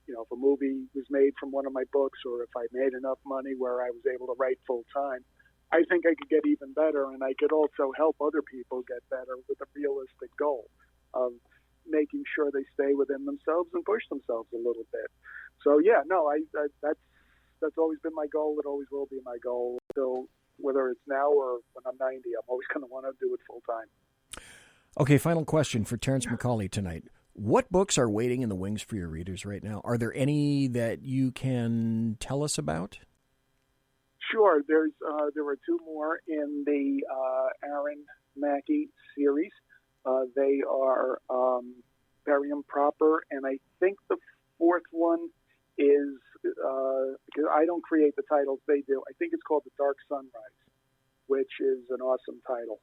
[SPEAKER 8] if a movie was made from one of my books, or if I made enough money where I was able to write full-time, I think I could get even better, and I could also help other people get better with a realistic goal of making sure they stay within themselves and push themselves a little bit. So, that's always been my goal. It always will be my goal. So whether it's now or when I'm 90, I'm always going to want to do it full-time.
[SPEAKER 7] Okay, final question for Terrence McCAULEY tonight. What books are waiting in the wings for your readers right now? Are there any that you can tell us about?
[SPEAKER 8] Sure. There are two more in the Aaron Mackey series. They are Barium Proper, and I think the fourth one is, because I don't create the titles, they do. I think it's called The Dark Sunrise, which is an awesome title.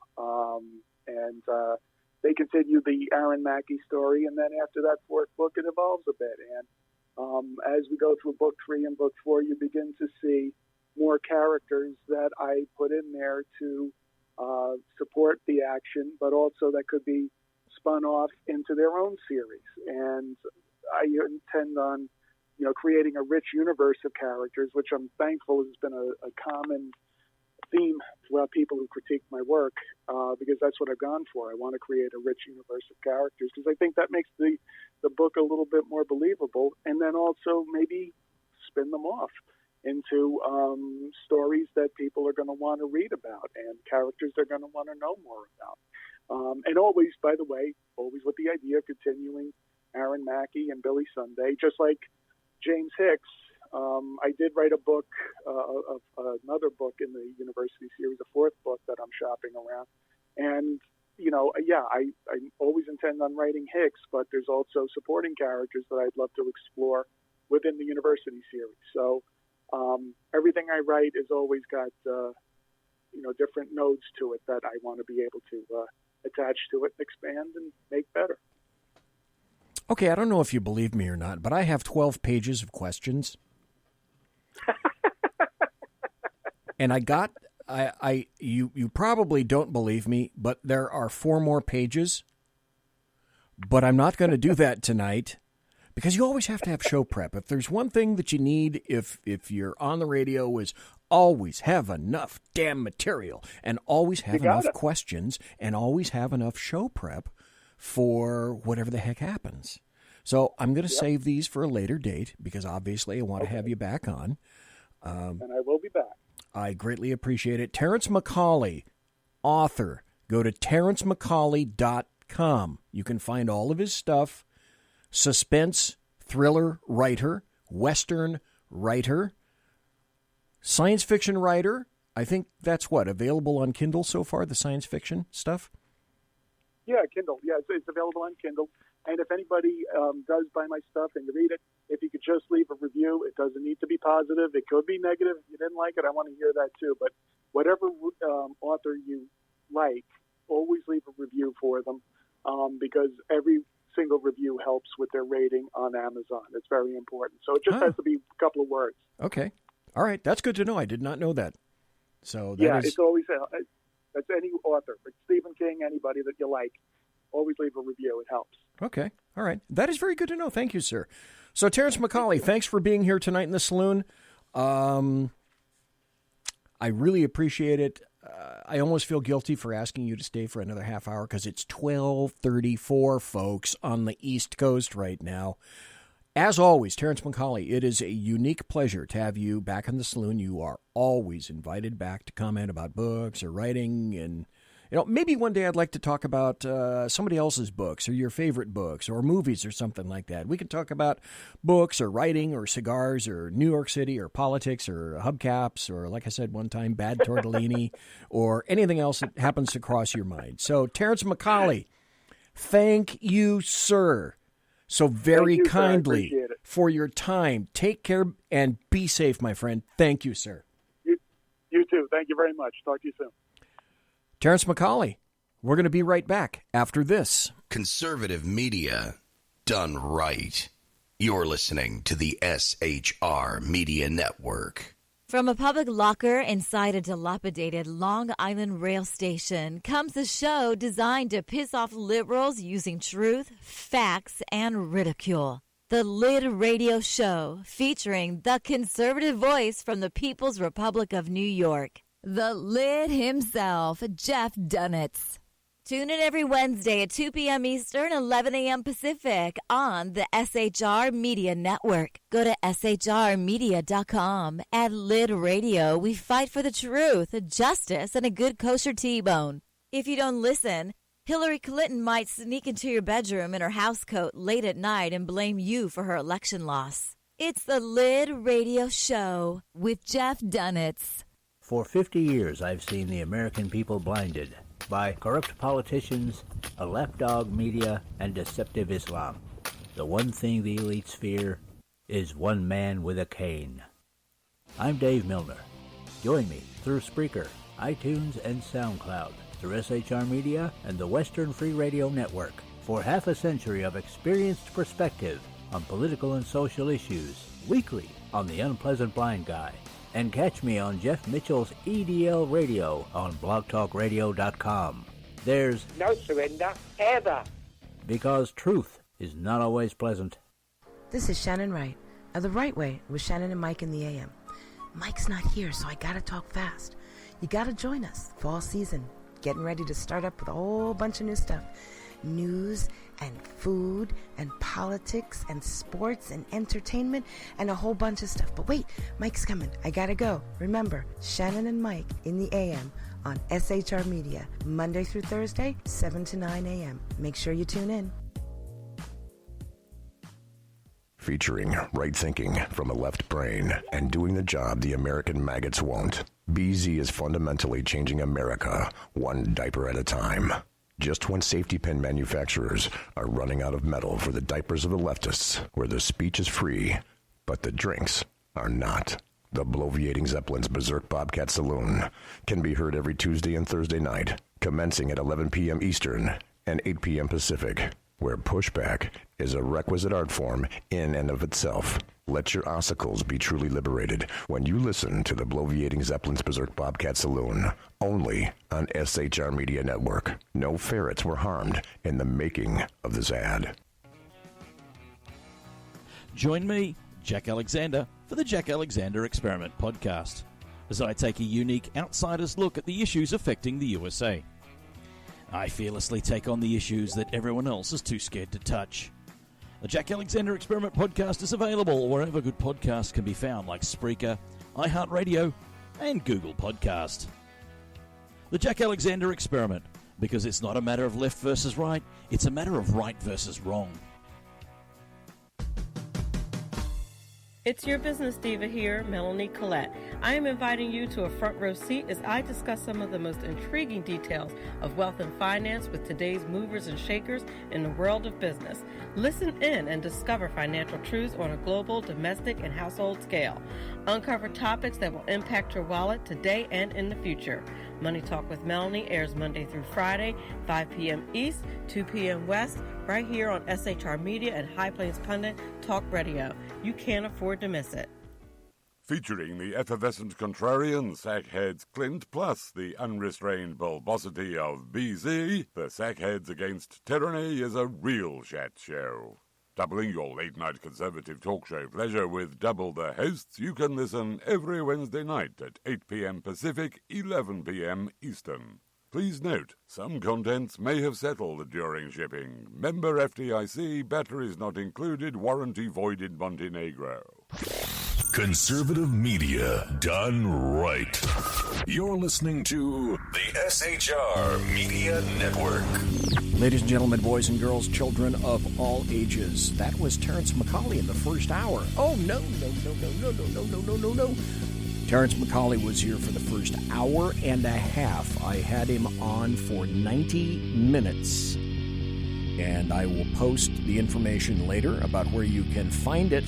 [SPEAKER 8] And they continue the Aaron Mackey story, and then after that fourth book, it evolves a bit. And as we go through book 3 and book 4, you begin to see more characters that I put in there to support the action, but also that could be spun off into their own series. And I intend on, creating a rich universe of characters, which I'm thankful has been a common theme throughout people who critique my work, because that's what I've gone for. I want to create a rich universe of characters because I think that makes the book a little bit more believable, and then also maybe spin them off into stories that people are going to want to read about and characters they're going to want to know more about. And always, by the way, always with the idea of continuing Aaron Mackey and Billy Sunday, just like James Hicks. I did write a book, another book in the university series, a fourth book that I'm shopping around. And, I always intend on writing Hicks, but there's also supporting characters that I'd love to explore within the university series. So everything I write has always got, different nodes to it that I want to be able to attach to it, expand, and make better.
[SPEAKER 7] Okay, I don't know if you believe me or not, but I have 12 pages of questions. And you probably don't believe me, but there are 4 more pages. But I'm not going to do that tonight because you always have to have show prep. If there's one thing that you need, if you're on the radio, is always have enough damn material and always have enough questions and always have enough show prep for whatever the heck happens. So I'm going to save these for a later date because obviously I want to have you back on.
[SPEAKER 8] And I will be back.
[SPEAKER 7] I greatly appreciate it. Terrence McCAULEY, author. Go to terrencemccauley.com. You can find all of his stuff. Suspense, thriller writer, Western writer, science fiction writer. I think that's available on Kindle so far, the science fiction stuff?
[SPEAKER 8] Yeah, Kindle. Yeah, it's available on Kindle. And if anybody does buy my stuff and you read it, if you could just leave a review, it doesn't need to be positive. It could be negative. If you didn't like it, I want to hear that too. But whatever author you like, always leave a review for them because every single review helps with their rating on Amazon. It's very important. So it just has to be a couple of words.
[SPEAKER 7] Okay. All right. That's good to know. I did not know that. So
[SPEAKER 8] it's always that's any author. It's Stephen King, anybody that you like. Always leave a review. It helps.
[SPEAKER 7] Okay. All right. That is very good to know. Thank you, sir. So, Terrence McCAULEY, thanks for being here tonight in the saloon. I really appreciate it. I almost feel guilty for asking you to stay for another half hour because it's 12:34, folks, on the East Coast right now. As always, Terrence McCAULEY, it is a unique pleasure to have you back in the saloon. You are always invited back to comment about books or writing. And, maybe one day I'd like to talk about somebody else's books or your favorite books or movies or something like that. We can talk about books or writing or cigars or New York City or politics or hubcaps or, like I said one time, bad tortellini or anything else that happens to cross your mind. So, Terrence McCAULEY, thank you, sir, so very kindly for your time. Take care and be safe, my friend. Thank you, sir.
[SPEAKER 8] You too. Thank you very much. Talk to you soon.
[SPEAKER 7] Terrence McCAULEY. We're going to be right back after this.
[SPEAKER 9] Conservative media done right. You're listening to the SHR Media Network.
[SPEAKER 13] From a public locker inside a dilapidated Long Island rail station comes a show designed to piss off liberals using truth, facts, and ridicule. The Lid Radio Show, featuring the conservative voice from the People's Republic of New York, the Lid himself, Jeff Dunitz. Tune in every Wednesday at 2 p.m. Eastern, 11 a.m. Pacific on the SHR Media Network. Go to shrmedia.com. At Lid Radio, we fight for the truth, justice, and a good kosher T-bone. If you don't listen, Hillary Clinton might sneak into your bedroom in her housecoat late at night and blame you for her election loss. It's the Lid Radio Show with Jeff Dunitz.
[SPEAKER 10] For 50 years, I've seen the American people blinded by corrupt politicians, a lapdog media, and deceptive Islam. The one thing the elites fear is one man with a cane. I'm Dave Milner. Join me through Spreaker, iTunes, and SoundCloud, through SHR Media and the Western Free Radio Network, for half a century of experienced perspective on political and social issues, weekly on The Unpleasant Blind Guy. And catch me on Jeff Mitchell's EDL Radio on blogtalkradio.com. There's
[SPEAKER 11] no surrender, ever.
[SPEAKER 10] Because truth is not always pleasant.
[SPEAKER 17] This is Shannon Wright of The Right Way with Shannon and Mike in the AM. Mike's not here, so I gotta talk fast. You gotta join us. Fall season. Getting ready to start up with a whole bunch of new stuff. News and food and politics and sports and entertainment and a whole bunch of stuff. But wait, Mike's coming. I gotta go. Remember, Shannon and Mike in the AM on SHR Media, Monday through Thursday, 7 to 9 a.m. Make sure you tune in.
[SPEAKER 18] Featuring right thinking from a left brain and doing the job the American maggots won't. BZ is fundamentally changing America, one diaper at a time. Just when safety pin manufacturers are running out of metal for the diapers of the leftists, where the speech is free, but the drinks are not. The bloviating Zeppelin's Berserk Bobcat Saloon can be heard every Tuesday and Thursday night, commencing at 11 p.m. Eastern and 8 p.m. Pacific, where pushback is a requisite art form in and of itself. Let your ossicles be truly liberated when you listen to the bloviating Zeppelin's Berserk Bobcat Saloon, only on SHR Media Network. No ferrets were harmed in the making of this ad.
[SPEAKER 19] Join me, Jack Alexander, for the Jack Alexander Experiment podcast, as I take a unique outsider's look at the issues affecting the USA. I fearlessly take on the issues that everyone else is too scared to touch. The Jack Alexander Experiment podcast is available wherever good podcasts can be found, like Spreaker, iHeartRadio, and Google Podcast. The Jack Alexander Experiment, because it's not a matter of left versus right, it's a matter of right versus wrong.
[SPEAKER 12] It's your business diva here, Melanie Collette. I am inviting you to a front row seat as I discuss some of the most intriguing details of wealth and finance with today's movers and shakers in the world of business. Listen in and discover financial truths on a global, domestic, and household scale. Uncover topics that will impact your wallet today and in the future. Money Talk with Melanie airs Monday through Friday, 5 p.m. East, 2 p.m. West, right here on SHR Media and High Plains Pundit Talk Radio. You can't afford to miss it.
[SPEAKER 20] Featuring the effervescent contrarian sackheads Clint plus the unrestrained bulbosity of BZ, the Sackheads Against Tyranny is a real chat show. Doubling your late-night conservative talk show pleasure with double the hosts, you can listen every Wednesday night at 8 p.m. Pacific, 11 p.m. Eastern. Please note, some contents may have settled during shipping. Member FDIC, batteries not included, warranty void in Montenegro.
[SPEAKER 15] Conservative media done right. You're listening to the SHR Media Network.
[SPEAKER 7] Ladies and gentlemen, boys and girls, children of all ages, that was Terrence McCAULEY in the first hour. Oh, no. Terrence McCAULEY was here for the first hour and a half. I had him on for 90 minutes. And I will post the information later about where you can find it.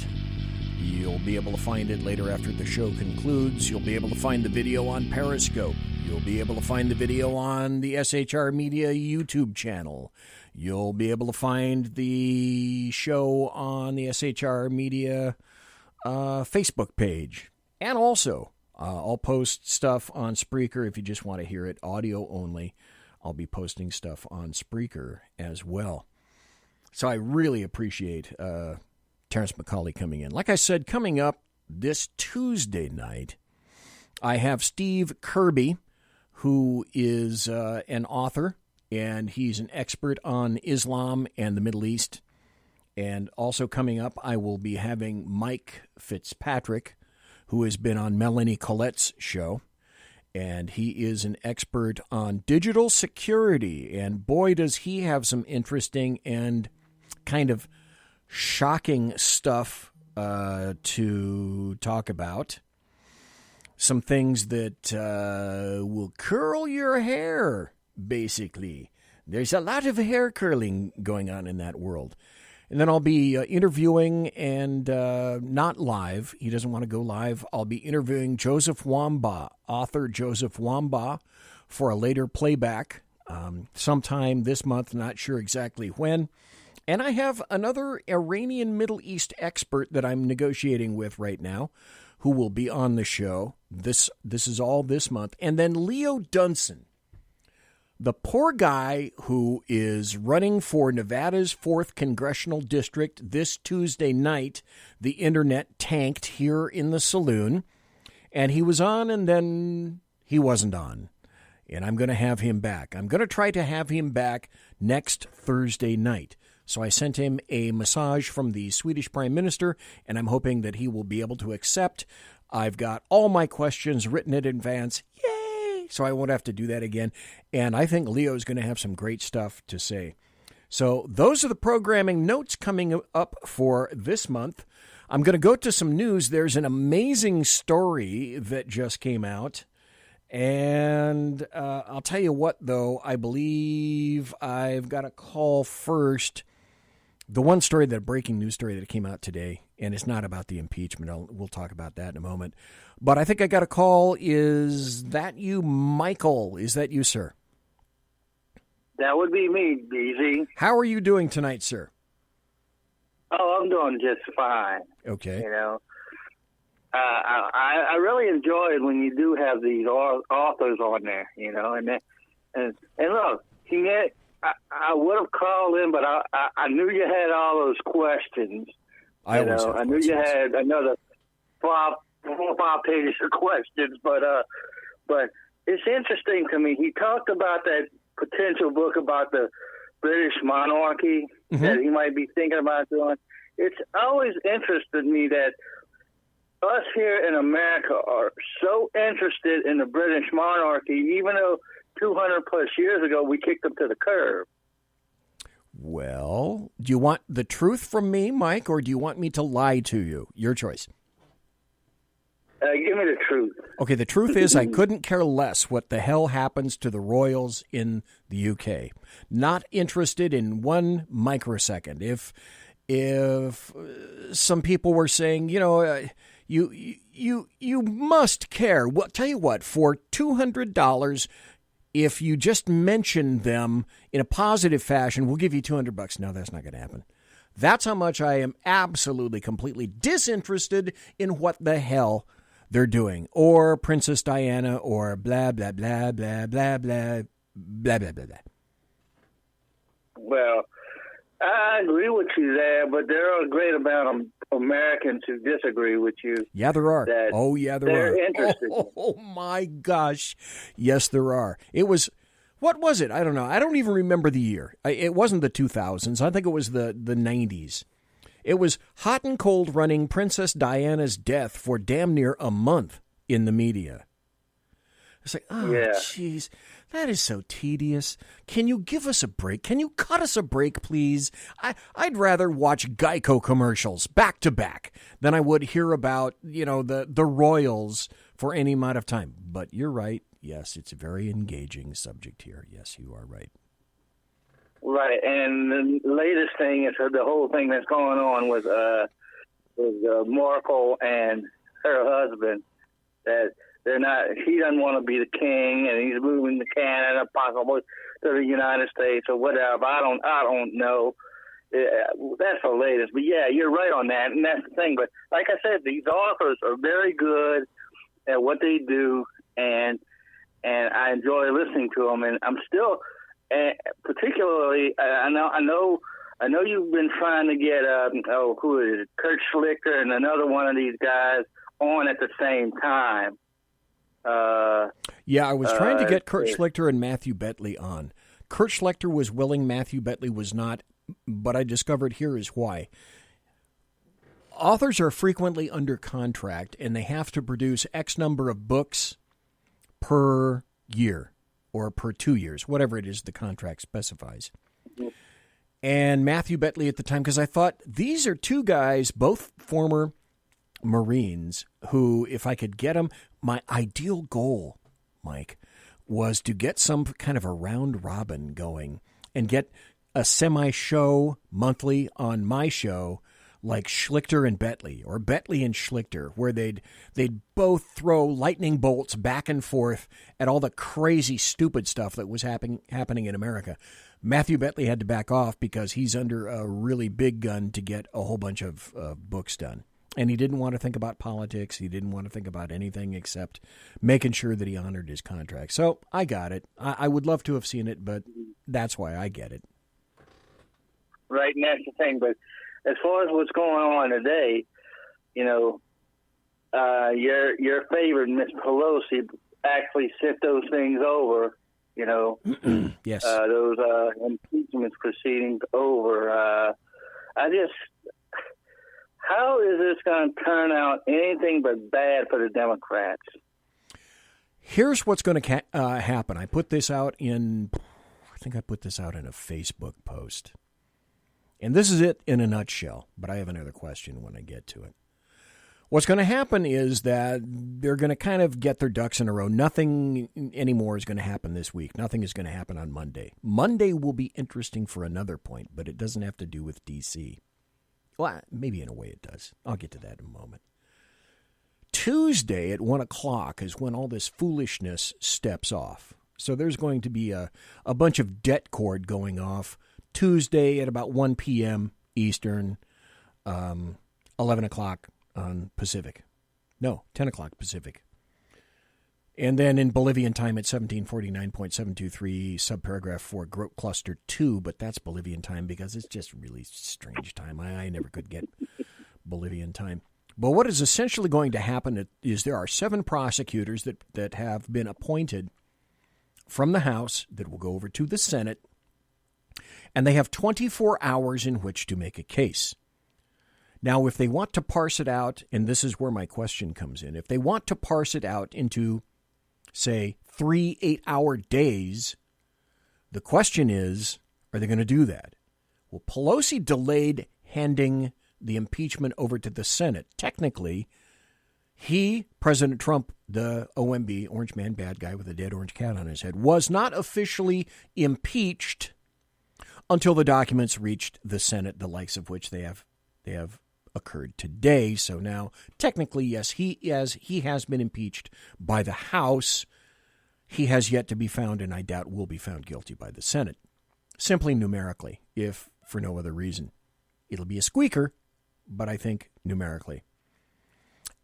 [SPEAKER 7] You'll be able to find it later after the show concludes. You'll be able to find the video on Periscope. You'll be able to find the video on the SHR Media YouTube channel. You'll be able to find the show on the SHR Media Facebook page. And also, I'll post stuff on Spreaker if you just want to hear it audio only. I'll be posting stuff on Spreaker as well. So I really appreciate Terrence McCAULEY coming in. Like I said, coming up this Tuesday night, I have Steve Kirby, who is an author, and he's an expert on Islam and the Middle East. And also coming up, I will be having Mike Fitzpatrick, who has been on Melanie Colette's show. And he is an expert on digital security. And boy, does he have some interesting and kind of shocking stuff to talk about. Some things that will curl your hair, basically. There's a lot of hair curling going on in that world. And then I'll be interviewing, and not live. He doesn't want to go live. I'll be interviewing Joseph Wambaugh, author Joseph Wambaugh, for a later playback sometime this month, not sure exactly when. And I have another Iranian Middle East expert that I'm negotiating with right now who will be on the show. This is all this month. And then Leo Dunson, the poor guy who is running for Nevada's 4th Congressional District this Tuesday night. The internet tanked here in the saloon. And he was on, and then he wasn't on. And I'm going to have him back. I'm going to try to have him back next Thursday night. So I sent him a massage from the Swedish Prime Minister, and I'm hoping that he will be able to accept. I've got all my questions written in advance. Yay! So I won't have to do that again. And I think Leo's going to have some great stuff to say. So those are the programming notes coming up for this month. I'm going to go to some news. There's an amazing story that just came out. And I'll tell you what, though, I believe I've got a call first. The one story, the breaking news story that came out today, and it's not about the impeachment. We'll talk about that in a moment. But I think I got a call. Is that you, Michael? Is that you, sir?
[SPEAKER 21] That would be me, BZ.
[SPEAKER 7] How are you doing tonight, sir?
[SPEAKER 21] Oh, I'm doing just fine.
[SPEAKER 7] Okay.
[SPEAKER 21] You know, I really enjoy it when you do have these authors on there, you know, and look, I would have called in, but I knew you had all those questions. I knew you had another 4 or 5 pages of questions, but it's interesting to me. He talked about that potential book about the British monarchy that he might be thinking about doing. It's always interested me that us here in America are so interested in the British monarchy, even though 200 plus years ago we kicked them to the curb.
[SPEAKER 7] Well, do you want the truth from me, Mike, or do you want me to lie to you? Your choice.
[SPEAKER 21] Give me the truth.
[SPEAKER 7] Okay, the truth is I couldn't care less what the hell happens to the royals in the UK. Not interested in 1 microsecond. If some people were saying, you know, you must care. Well, tell you what, for $200, if you just mention them in a positive fashion, we'll give you $200. No, that's not going to happen. That's how much I am absolutely, completely disinterested in what the hell they're doing, or Princess Diana, or blah, blah, blah, blah, blah, blah, blah, blah, blah, blah.
[SPEAKER 21] Well, I agree with you there, but there are a great amount of Americans who disagree with you.
[SPEAKER 7] Yeah, there are. Oh, yeah, there are.
[SPEAKER 21] They're interested.
[SPEAKER 7] Oh, my gosh. Yes, there are. It was What was it? I don't know. I don't even remember the year. It wasn't the 2000s. I think it was the 90s. It was hot and cold running Princess Diana's death for damn near a month in the media. It's like, oh, jeez, that is so tedious. Can you give us a break? Can you cut us a break, please? I'd rather watch Geico commercials back to back than I would hear about, the royals for any amount of time. But you're right. Yes, it's a very engaging subject here. Yes, you are right.
[SPEAKER 21] Right, and the latest thing is the whole thing that's going on with Markle and her husband, that they're not. He doesn't want to be the king, and he's moving to Canada, possibly to the United States or whatever. I don't know. That's the latest, but yeah, you're right on that, and that's the thing. But like I said, these authors are very good at what they do, and I enjoy listening to them, and I'm still. Particularly, I know you've been trying to get who is it, Kurt Schlichter and another one of these guys on at the same time.
[SPEAKER 7] I was trying to get Kurt Schlichter and Matthew Betley on. Kurt Schlichter was willing, Matthew Betley was not, but I discovered here is why. Authors are frequently under contract, and they have to produce X number of books per year. Or per 2 years, whatever it is the contract specifies. Mm-hmm. And Matthew Betley at the time, because I thought these are two guys, both former Marines, who, if I could get them, my ideal goal, Mike, was to get some kind of a round robin going and get a semi-show monthly on my show like Schlichter and Betley, or Betley and Schlichter, where they'd both throw lightning bolts back and forth at all the crazy, stupid stuff that was happening in America. Matthew Betley had to back off because he's under a really big gun to get a whole bunch of books done. And he didn't want to think about politics. He didn't want to think about anything except making sure that he honored his contract. So I got it. I would love to have seen it, but that's why I get it.
[SPEAKER 21] Right, and that's the thing, but as far as what's going on today, your favorite Miss Pelosi actually sent those things over.
[SPEAKER 7] Yes,
[SPEAKER 21] those impeachment proceedings over. How is this going to turn out anything but bad for the Democrats?
[SPEAKER 7] Here's what's going to happen. I put this out in a Facebook post. And this is it in a nutshell, but I have another question when I get to it. What's going to happen is that they're going to kind of get their ducks in a row. Nothing anymore is going to happen this week. Nothing is going to happen on Monday. Monday will be interesting for another point, but it doesn't have to do with D.C. Well, maybe in a way it does. I'll get to that in a moment. Tuesday at 1 o'clock is when all this foolishness steps off. So there's going to be a bunch of debt cord going off Tuesday at about 1 p.m. Eastern, 11 o'clock on Pacific. No, 10 o'clock Pacific. And then in Bolivian time at 1749.723, subparagraph 4, Grote Cluster 2, but that's Bolivian time because it's just really strange time. I never could get Bolivian time. But what is essentially going to happen is there are 7 prosecutors that have been appointed from the House that will go over to the Senate, and they have 24 hours in which to make a case. Now, if they want to parse it out, and this is where my question comes in, if they want to parse it out into, say, 3 8-hour days, the question is, are they going to do that? Well, Pelosi delayed handing the impeachment over to the Senate. Technically, President Trump, the OMB, Orange Man, bad guy with a dead orange cat on his head, was not officially impeached until the documents reached the Senate, the likes of which they have occurred today. So now, technically, yes, he has been impeached by the House. He has yet to be found, and I doubt will be found guilty by the Senate. Simply numerically, if for no other reason. It'll be a squeaker, but I think numerically.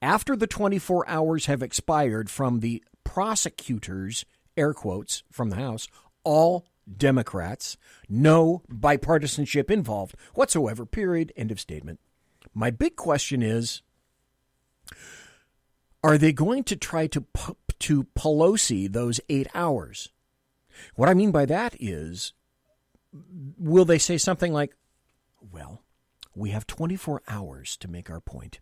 [SPEAKER 7] After the 24 hours have expired from the prosecutors, air quotes, from the House, all Democrats, no bipartisanship involved whatsoever, period, end of statement. My big question is, are they going to try to Pelosi those 8 hours? What I mean by that is, will they say something like, well, we have 24 hours to make our point,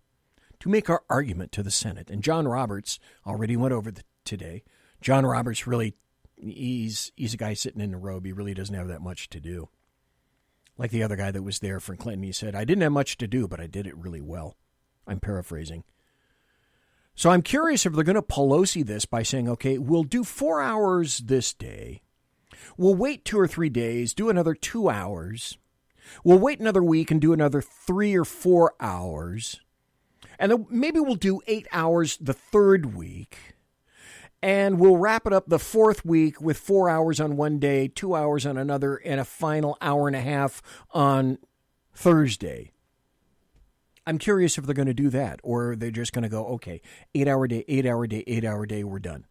[SPEAKER 7] to make our argument to the Senate. And John Roberts already went over today. John Roberts really, he's a guy sitting in a robe. He really doesn't have that much to do. Like the other guy that was there for Clinton, he said, I didn't have much to do, but I did it really well. I'm paraphrasing. So I'm curious if they're going to Pelosi this by saying, okay, we'll do 4 hours this day. We'll wait 2 or 3 days, do another 2 hours. We'll wait another week and do another 3 or 4 hours. And then maybe we'll do 8 hours the third week. And we'll wrap it up the fourth week with 4 hours on one day, 2 hours on another, and a final hour and a half on Thursday. I'm curious if they're going to do that, or they're just going to go, okay, 8 hour day, 8 hour day, 8 hour day, we're done.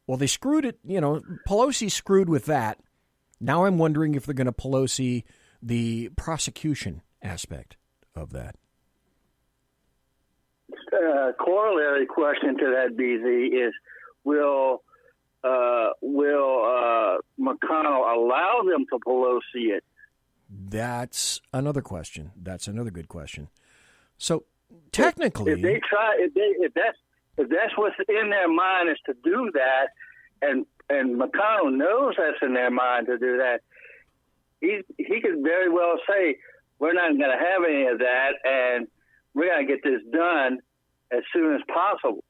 [SPEAKER 7] Well, they screwed it, Pelosi screwed with that. Now I'm wondering if they're going to Pelosi the prosecution aspect of that.
[SPEAKER 21] Corollary question to that, BZ, is will McConnell allow them to Pelosi it?
[SPEAKER 7] That's another question. That's another good question. So technically,
[SPEAKER 21] if that's what's in their mind is to do that, and McConnell knows that's in their mind to do that, he could very well say, we're not going to have any of that, and we're going to get this done as soon as possible,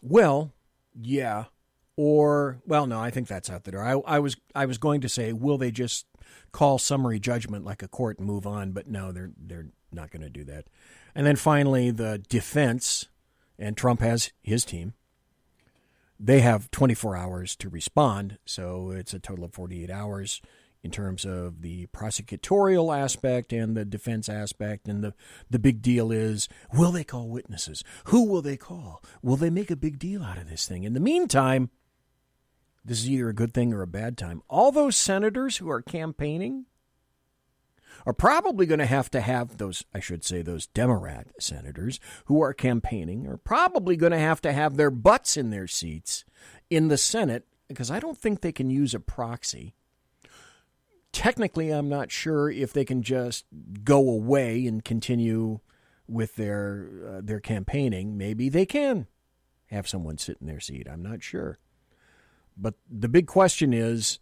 [SPEAKER 7] Well, yeah. Or, well, no, I think that's out there. I was going to say, will they just call summary judgment like a court and move on? But no, they're not going to do that. And then finally, the defense, and Trump has his team. They have 24 hours to respond, so it's a total of 48 hours in terms of the prosecutorial aspect and the defense aspect. And the big deal is, will they call witnesses? Who will they call? Will they make a big deal out of this thing? In the meantime, this is either a good thing or a bad time. All those senators who are campaigning are probably going to have those, I should say, those Democrat senators who are campaigning are probably going to have their butts in their seats in the Senate, because I don't think they can use a proxy. Technically, I'm not sure if they can just go away and continue with their campaigning. Maybe they can have someone sit in their seat. I'm not sure. But the big question is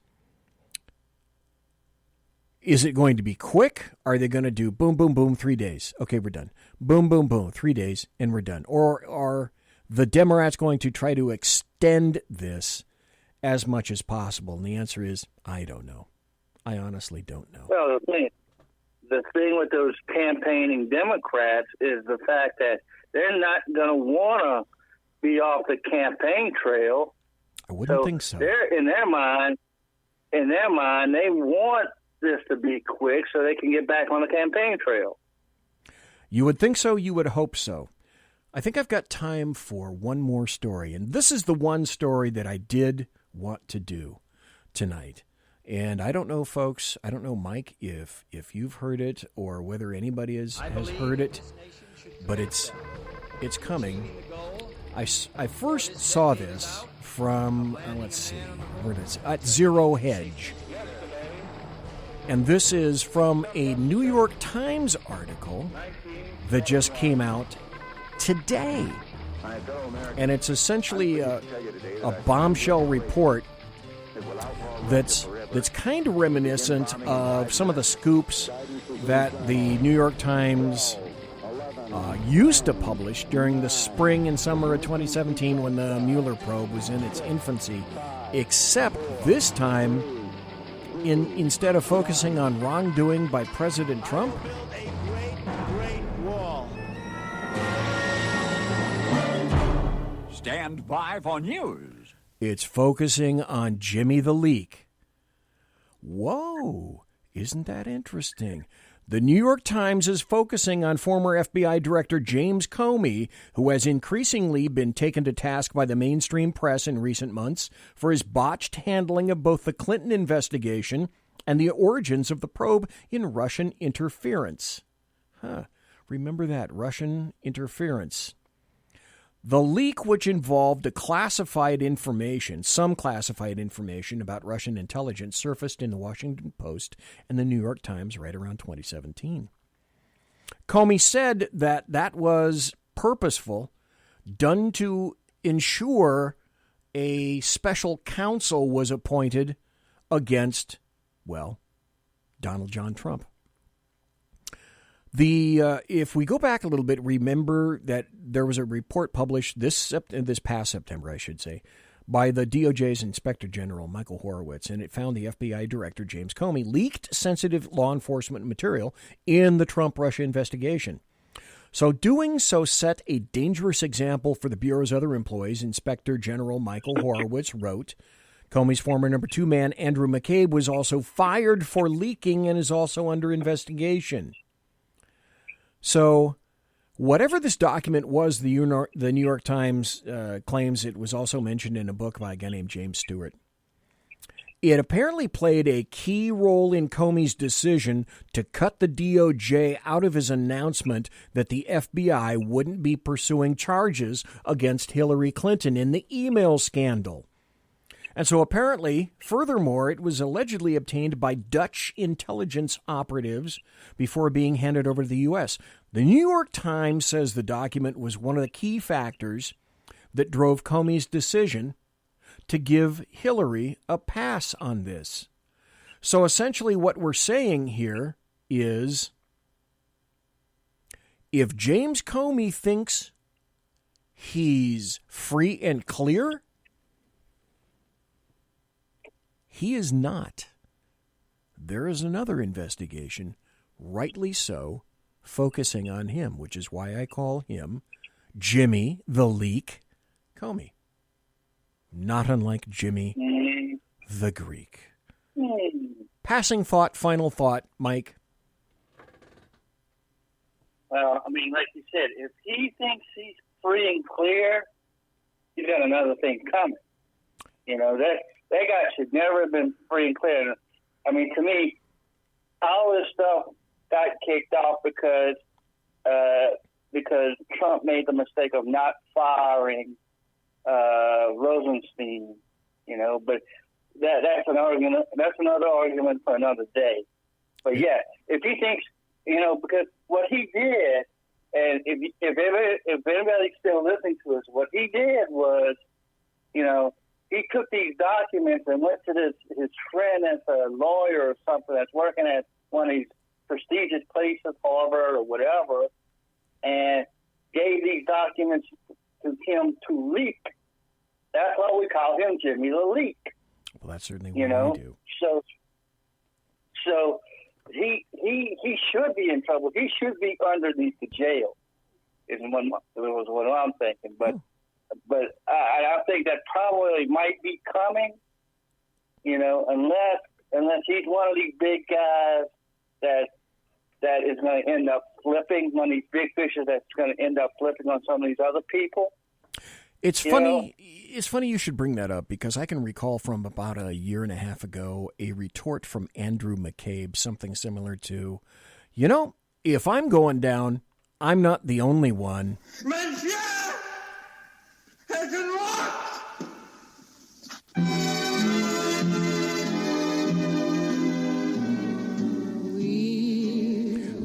[SPEAKER 7] it going to be quick? Are they going to do boom, boom, boom, 3 days? Okay, we're done. Boom, boom, boom, 3 days, and we're done. Or are the Democrats going to try to extend this as much as possible? And the answer is, I don't know. I honestly don't know.
[SPEAKER 21] Well, the thing with those campaigning Democrats is the fact that they're not going to want to be off the campaign trail.
[SPEAKER 7] I wouldn't think so.
[SPEAKER 21] They're in their mind, they want this to be quick so they can get back on the campaign trail.
[SPEAKER 7] You would think so. You would hope so. I think I've got time for one more story, and this is the one story that I did want to do tonight. And I don't know, folks, I don't know, Mike, if you've heard it or whether anybody has heard it, but it's coming. I first saw this from, let's see, where it is, at Zero Hedge. And this is from a New York Times article that just came out today. And it's essentially a bombshell report that's kind of reminiscent of some of the scoops that the New York Times used to publish during the spring and summer of 2017 when the Mueller probe was in its infancy, except this time, instead of focusing on wrongdoing by President Trump,
[SPEAKER 1] Stand by for news.
[SPEAKER 7] It's focusing on Jimmy the Leak. Whoa, isn't that interesting? The New York Times is focusing on former FBI Director James Comey, who has increasingly been taken to task by the mainstream press in recent months for his botched handling of both the Clinton investigation and the origins of the probe in Russian interference. Remember that, Russian interference. The leak, which involved some classified information about Russian intelligence, surfaced in the Washington Post and the New York Times right around 2017. Comey said that was purposeful, done to ensure a special counsel was appointed against, well, Donald John Trump. If we go back a little bit, remember that there was a report published this past September, I should say, by the DOJ's Inspector General, Michael Horowitz, and it found the FBI Director, James Comey, leaked sensitive law enforcement material in the Trump-Russia investigation. So doing so set a dangerous example for the Bureau's other employees. Inspector General Michael Horowitz wrote, Comey's former number 2 man, Andrew McCabe, was also fired for leaking and is also under investigation. So whatever this document was, the New York Times claims it was also mentioned in a book by a guy named James Stewart. It apparently played a key role in Comey's decision to cut the DOJ out of his announcement that the FBI wouldn't be pursuing charges against Hillary Clinton in the email scandal. And so apparently, furthermore, it was allegedly obtained by Dutch intelligence operatives before being handed over to the U.S. The New York Times says the document was one of the key factors that drove Comey's decision to give Hillary a pass on this. So essentially what we're saying here is, if James Comey thinks he's free and clear, he is not. There is another investigation, rightly so, focusing on him, which is why I call him Jimmy the Leak Comey. Not unlike Jimmy the Greek. Passing thought, final thought, Mike.
[SPEAKER 21] Well, I mean, like you said, if he thinks he's free and clear, he's got another thing coming. You know, that guy should never have been free and clear. I mean, to me, all this stuff got kicked off because Trump made the mistake of not firing Rosenstein, you know, but that's an argument. That's another argument for another day. But yeah, if he thinks, you know, because what he did, and if anybody's still listening to us, what he did was, you know, he took these documents and went to his friend that's a lawyer or something that's working at one of these prestigious places, Harvard or whatever, and gave these documents to him to leak. That's why we call him Jimmy the Leak.
[SPEAKER 7] Well, that's certainly what we do.
[SPEAKER 21] So he should be in trouble. He should be underneath the jail. Is what I'm thinking. But I think that probably might be coming. You know, unless he's one of these big guys that is going to end up flipping, one of these big fishes that's going to end up flipping on some of these other people.
[SPEAKER 7] It's funny. It's funny you should bring that up, because I can recall from about a year and a half ago a retort from Andrew McCabe, something similar to, you know, if I'm going down, I'm not the only one.
[SPEAKER 3] Monsieur has been locked.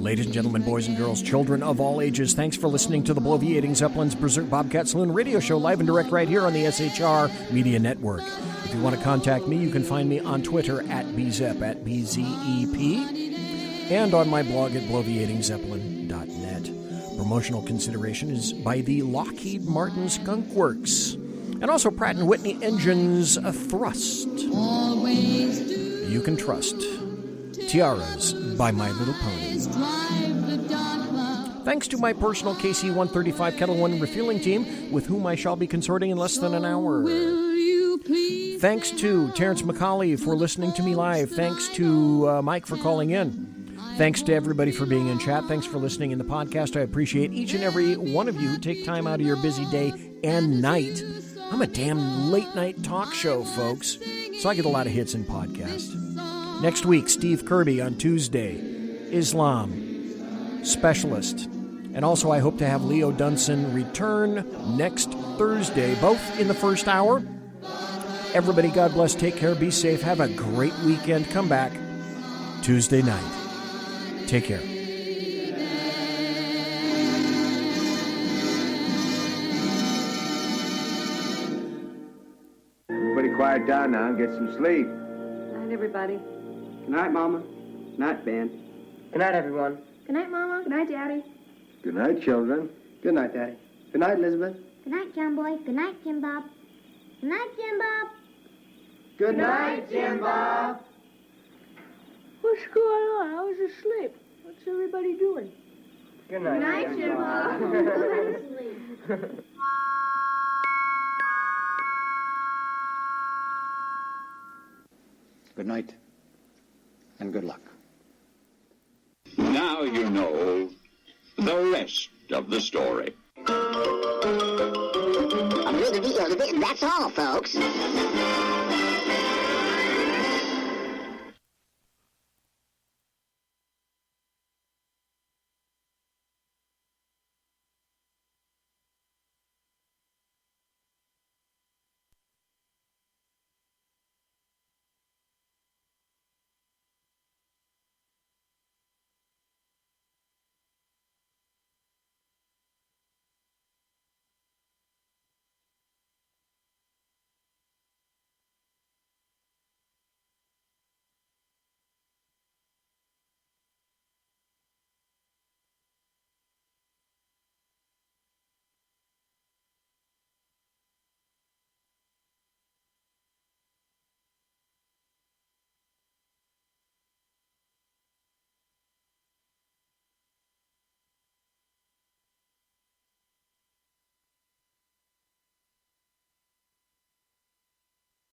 [SPEAKER 7] Ladies and gentlemen, boys and girls, children of all ages, thanks for listening to the Bloviating Zeppelin's Berserk Bobcat Saloon radio show, live and direct right here on the SHR Media Network. If you want to contact me, you can find me on Twitter at BZEP, at BZEP, and on my blog at bloviatingzeppelin.net. Promotional consideration is by the Lockheed Martin Skunk Works, and also Pratt & Whitney Engines Thrust. You can trust. Tiaras by My Little Pony. Thanks to my personal KC-135 Kettle One refueling team, with whom I shall be consorting in less than an hour. Thanks to Terrence McCAULEY for listening to me live. Thanks to Mike for calling in. Thanks to everybody for being in chat. Thanks for listening in the podcast. I appreciate each and every one of you who take time out of your busy day and night. I'm a damn late-night talk show, folks, so I get a lot of hits in podcast. Next week, Steve Kirby on Tuesday, Islam specialist. And also, I hope to have Leo Dunson return next Thursday, both in the first hour. Everybody, God bless, take care, be safe, have a great weekend. Come back Tuesday night. Take care.
[SPEAKER 3] Everybody quiet down now and get some sleep.
[SPEAKER 5] Good night, everybody.
[SPEAKER 22] Good night, Mama. Good night, Ben.
[SPEAKER 5] Good night, everyone. Good night, Mama. Good night, Daddy.
[SPEAKER 3] Good night, children.
[SPEAKER 22] Good night, Daddy. Good night, Elizabeth.
[SPEAKER 23] Good night, John Boy. Good night, Jim Bob. Good night, Jim Bob.
[SPEAKER 22] Good night, Jim Bob.
[SPEAKER 5] What's going on? I was asleep. What's everybody doing?
[SPEAKER 22] Good night,
[SPEAKER 23] Good night, Jim Bob. Go to sleep.
[SPEAKER 24] Good night, and good luck.
[SPEAKER 1] Now you know the rest of the story.
[SPEAKER 4] That's all, folks.